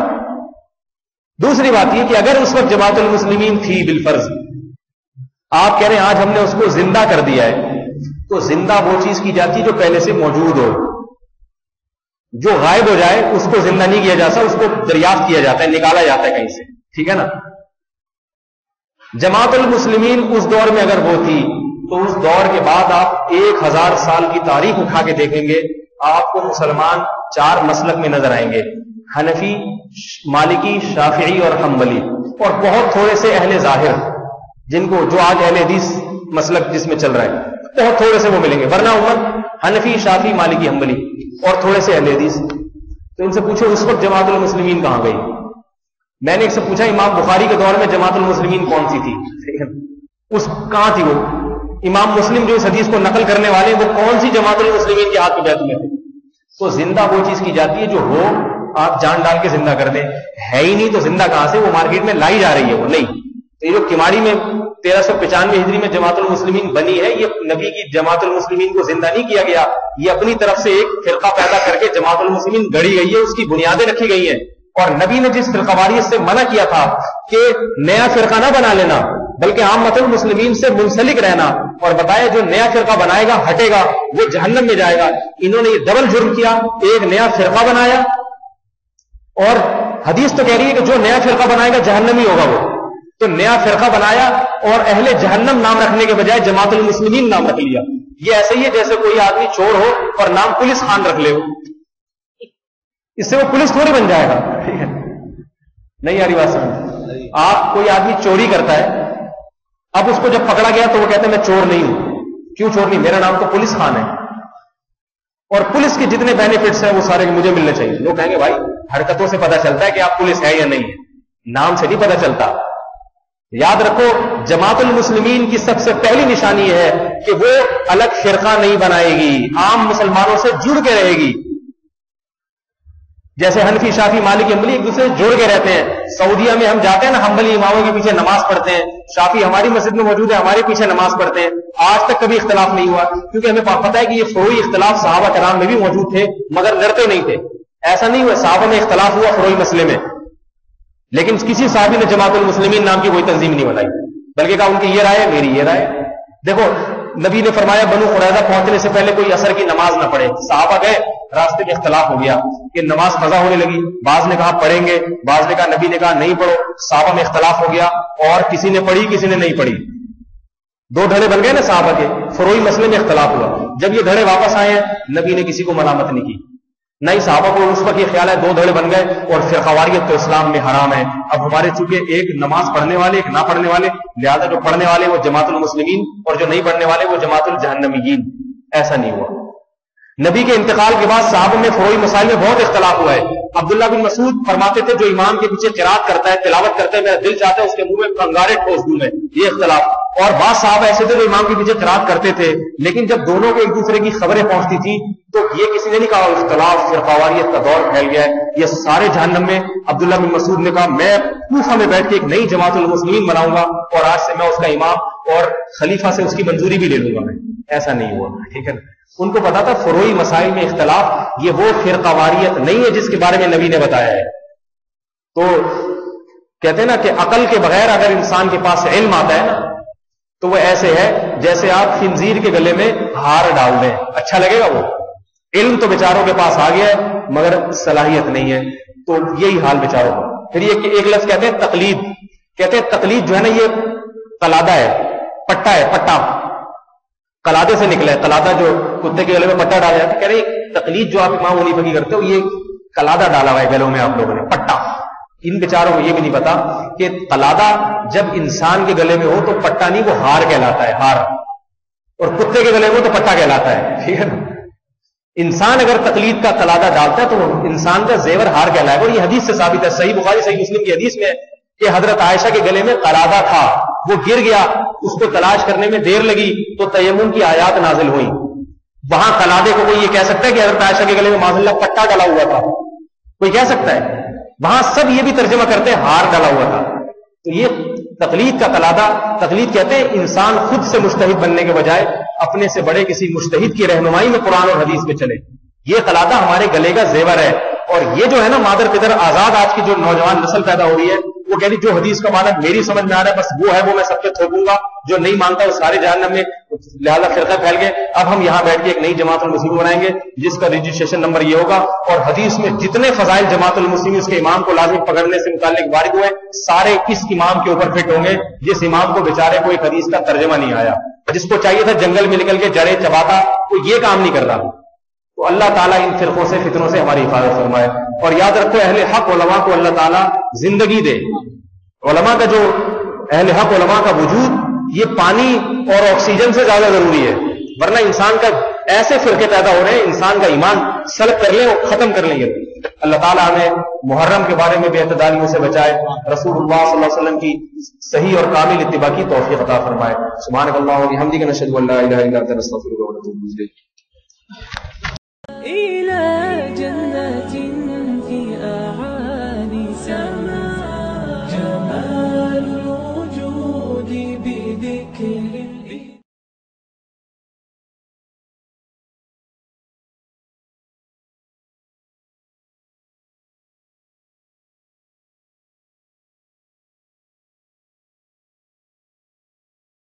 دوسری بات یہ کہ اگر اس وقت جماعت المسلمین تھی بالفرض، آپ کہہ رہے ہیں آج ہم نے اس کو زندہ کر دیا ہے، تو زندہ وہ چیز کی جاتی جو پہلے سے موجود ہو. جو غائب ہو جائے اس کو زندہ نہیں کیا جاتا، اس کو دریافت کیا جاتا ہے، نکالا جاتا ہے کہیں سے. ٹھیک ہے نا. جماعت المسلمین اس دور میں اگر وہ تھی تو اس دور کے بعد آپ 1000 سال کی تاریخ اٹھا کے دیکھیں گے، آپ کو مسلمان 4 مسلک میں نظر آئیں گے: حنفی، مالکی، شافعی اور حنبلی. اور بہت تھوڑے سے اہل ظاہر، جن کو جو آج اہل حدیث مسلک جس میں چل رہا ہے، بہت تھوڑے سے وہ ملیں گے. ورنہ امت حنفی، شافعی، مالکی، حنبلی اور تھوڑے سے اہل حدیث. تو ان سے پوچھو اس وقت جماعت المسلمین کہاں گئی؟ میں نے ایک سے پوچھا امام بخاری کے دور میں جماعت المسلمین کون سی تھی؟ اس کہاں تھی وہ؟ امام مسلم جو اس حدیث کو نقل کرنے والے وہ کون سی جماعت المسلمین کے ہاتھ میں بیعت میں تھے؟ تو زندہ وہ چیز کی جاتی ہے جو ہو آپ جان ڈال کے زندہ کر دیں. ہے ہی نہیں تو زندہ کہاں سے؟ وہ مارکیٹ میں لائی جا رہی ہے وہ نہیں. تو یہ جو کماڑی میں 1395 ہجری میں جماعت المسلمین بنی ہے، یہ نبی کی جماعت المسلمین کو زندہ نہیں کیا گیا، یہ اپنی طرف سے ایک فرقہ پیدا کر کے جماعت المسلمین گڑی گئی ہے، اس کی بنیادیں رکھی گئی ہیں. اور نبی نے جس فرقہ واریت سے منع کیا تھا کہ نیا فرقہ نہ بنا لینا، بلکہ عامۃ المسلمین سے منسلک رہنا، اور بتایا جو نیا فرقہ بنائے گا ہٹے گا وہ جہنم میں جائے گا۔ انہوں نے یہ ڈبل جرم کیا، ایک نیا فرقہ بنایا، اور حدیث تو کہہ رہی ہے کہ جو نیا فرقہ بنائے گا جہنمی ہوگا وہ، تو نیا فرقہ بنایا اور اہل جہنم نام رکھنے کے بجائے جماعت المسلمین نام رکھ لیا۔ یہ ایسے ہی ہے جیسے کوئی آدمی چور ہو اور نام پولیس خان رکھ لے، اس سے وہ پولیس تھوڑی بن جائے گا، ٹھیک ہے؟ نہیں آ رہی بات سمجھ؟ آپ کوئی آدمی چوری کرتا ہے، اب اس کو جب پکڑا گیا تو وہ کہتے ہیں میں چور نہیں ہوں۔ کیوں چور نہیں؟ میرا نام تو پولیس خان ہے، اور پولیس کے جتنے بینیفٹس ہیں وہ سارے مجھے ملنے چاہیے۔ لوگ کہیں گے بھائی حرکتوں سے پتہ چلتا ہے کہ آپ پولیس ہے یا نہیں ہے، نام سے نہیں پتہ چلتا۔ یاد رکھو جماعت المسلمین کی سب سے پہلی نشانی یہ ہے کہ وہ الگ فرقہ نہیں بنائے گی، عام مسلمانوں سے جڑ کے رہے گی۔ جیسے حنفی، شافی، مالکی، حنبلی ایک دوسرے سے جڑ کے رہتے ہیں۔ سعودیہ میں ہم جاتے ہیں نا، حنبلی اماموں کے پیچھے نماز پڑھتے ہیں، شافی ہماری مسجد میں موجود ہے ہمارے پیچھے نماز پڑھتے ہیں، آج تک کبھی اختلاف نہیں ہوا، کیونکہ ہمیں پتہ ہے کہ یہ فروعی اختلاف صحابہ کرام میں بھی موجود تھے مگر لڑتے نہیں تھے۔ ایسا نہیں ہوا صحابہ میں اختلاف ہوا فروعی مسئلے میں، لیکن کسی صحابی نے جماعت المسلمین نام کی کوئی تنظیم نہیں بنائی، بلکہ کہا ان کی یہ رائے ہے میری یہ رائے۔ دیکھو نبی نے فرمایا بنو قریظہ پہنچنے سے پہلے کوئی عصر کی نماز نہ پڑھے، صحابہ گئے، راستے میں اختلاف ہو گیا کہ نماز قضا ہونے لگی، بعض نے کہا پڑھیں گے، بعض نے کہا، نبی نے کہا نہیں پڑھو، صحابہ میں اختلاف ہو گیا اور کسی نے پڑھی کسی نے نہیں پڑھی، دو دھڑے بن گئے نا صحابہ کے، فروعی مسئلے میں اختلاف ہوا۔ جب یہ دھڑے واپس آئے ہیں نبی نے کسی کو ملامت نہیں کی، نہ ہی صحابہ کو اس وقت یہ خیال ہے دو دھڑے بن گئے اور فرقواریت تو اسلام میں حرام ہے، اب ہمارے چونکہ ایک نماز پڑھنے والے ایک نہ پڑھنے والے، لہذا جو پڑھنے والے وہ جماعت المسلمین اور جو نہیں پڑھنے والے وہ جماعت الجہنمیین۔ ایسا نہیں ہوا۔ نبی کے انتقال کے بعد صحابہ میں فروعی مسائل میں بہت اختلاف ہوا ہے۔ عبداللہ بن مسعود فرماتے تھے جو امام کے پیچھے قرات کرتا ہے، تلاوت کرتا ہے، میرا دل چاہتا ہے اس کے منہ میں کنگارے ٹھوس دوں میں، یہ اختلاف۔ اور بعض صحابہ ایسے تھے جو امام کے پیچھے قرات کرتے تھے، لیکن جب دونوں کو ایک دوسرے کی خبریں پہنچتی تھی تو یہ کسی نے نہیں کہا اختلاف فرقواریت کا دور پھیل گیا ہے، یہ سارے جہنم میں۔ عبداللہ بن مسعود نے کہا میں کوفہ میں بیٹھ کے ایک نئی جماعت المسلمین بناؤں گا اور آج سے میں اس کا امام اور خلیفہ سے اس کی منظوری بھی لے لوں گا میں۔ ایسا نہیں ہوا، ٹھیک ہے نا؟ ان کو پتا تھا فروعی مسائل میں اختلاف یہ وہ فرقہ واریت نہیں ہے جس کے بارے میں نبی نے بتایا ہے۔ تو کہتے ہیں نا کہ عقل کے بغیر اگر انسان کے پاس علم آتا ہے نا تو وہ ایسے ہے جیسے آپ خنزیر کے گلے میں ہار ڈال دیں، اچھا لگے گا وہ؟ علم تو بیچاروں کے پاس آ گیا ہے مگر صلاحیت نہیں ہے، تو یہی حال بیچاروں کا۔ پھر یہ ایک لفظ کہتے ہیں تقلید، کہتے ہیں تقلید جو ہے نا یہ قلادہ ہے، پٹا ہے، پٹا قلادے سے نکلا ہے، قلادہ جو کتے کے گلے میں پٹا ڈالا جاتا ہے، کہہ رہے تقلید جو آپ امام حنیفہ کی کرتے ہو یہ قلادہ ڈالا ہوا ہے گلوں میں آپ لوگوں نے، پٹا۔ ان بیچاروں کو یہ بھی نہیں پتا کہ قلادہ جب انسان کے گلے میں ہو تو پٹا نہیں، وہ ہار کہلاتا ہے، ہار، اور کتے کے گلے میں ہو تو پٹا کہلاتا ہے، ٹھیک ہے نا؟ انسان اگر تقلید کا قلادہ ڈالتا ہے تو وہ انسان کا زیور ہار کہلائے گا، اور یہ حدیث سے ثابت ہے، صحیح بخاری صحیح مسلم کی حدیث میں کہ حضرت عائشہ کے گلے میں قلادہ تھا، وہ گر گیا، اس کو تلاش کرنے میں دیر لگی تو تیمم کی آیات نازل ہوئی۔ وہاں قلادے کو کوئی یہ کہہ سکتا ہے کہ حضرت عائشہ کے گلے میں معاذ اللہ پٹا ڈلا ہوا تھا؟ کوئی کہہ سکتا ہے؟ وہاں سب یہ بھی ترجمہ کرتے ہیں ہار ڈلا ہوا تھا۔ تو یہ تقلید کا قلادہ، تقلید کہتے ہیں انسان خود سے مجتہد بننے کے بجائے اپنے سے بڑے کسی مجتہد کی رہنمائی میں قرآن اور حدیث میں چلے، یہ قلادہ ہمارے گلے کا زیور ہے۔ اور یہ جو ہے نا مادر پدر آزاد آج کی جو نوجوان نسل پیدا ہو رہی ہے وہ کہہ رہی جو حدیث کا معنی میری سمجھ میں آ رہا ہے بس وہ ہے وہ میں سب کے تھوپوں گا، جو نہیں مانتا وہ سارے جہنم میں، لہذا فرقہ پھیل گئے۔ اب ہم یہاں بیٹھ کے ایک نئی جماعت المسلمین بنائیں گے جس کا رجسٹریشن نمبر یہ ہوگا، اور حدیث میں جتنے فضائل جماعت المسلمین اس کے امام کو لازم پکڑنے سے متعلق وارد ہوئے سارے اس امام کے اوپر فٹ ہوں گے جس امام کو بیچارے کو ایک حدیث کا ترجمہ نہیں آیا، جس کو چاہیے تھا جنگل میں نکل کے جڑے چباتا، وہ یہ کام نہیں کر رہا۔ تو اللہ تعالیٰ ان فرقوں سے فتنوں سے ہماری حفاظت فرمائے، اور یاد رکھو اہل حق علماء کو اللہ تعالیٰ زندگی دے۔ علماء کا جو اہل حق علماء کا وجود یہ پانی اور آکسیجن سے زیادہ ضروری ہے، ورنہ انسان کا ایسے فرقے پیدا ہو رہے ہیں انسان کا ایمان سلب کر لیں اور ختم کر لیں گے۔ اللہ تعالیٰ ہمیں محرم کے بارے میں بے اعتدالیوں سے بچائے، رسول اللہ صلی اللہ علیہ وسلم کی صحیح اور کامل اتباع کی توفیق عطا فرمائے۔ سبحانک اللہم و بحمدک، نشہد ان لا الہ الا انت، نستغفرک ونتوب الیک۔ إلى جنة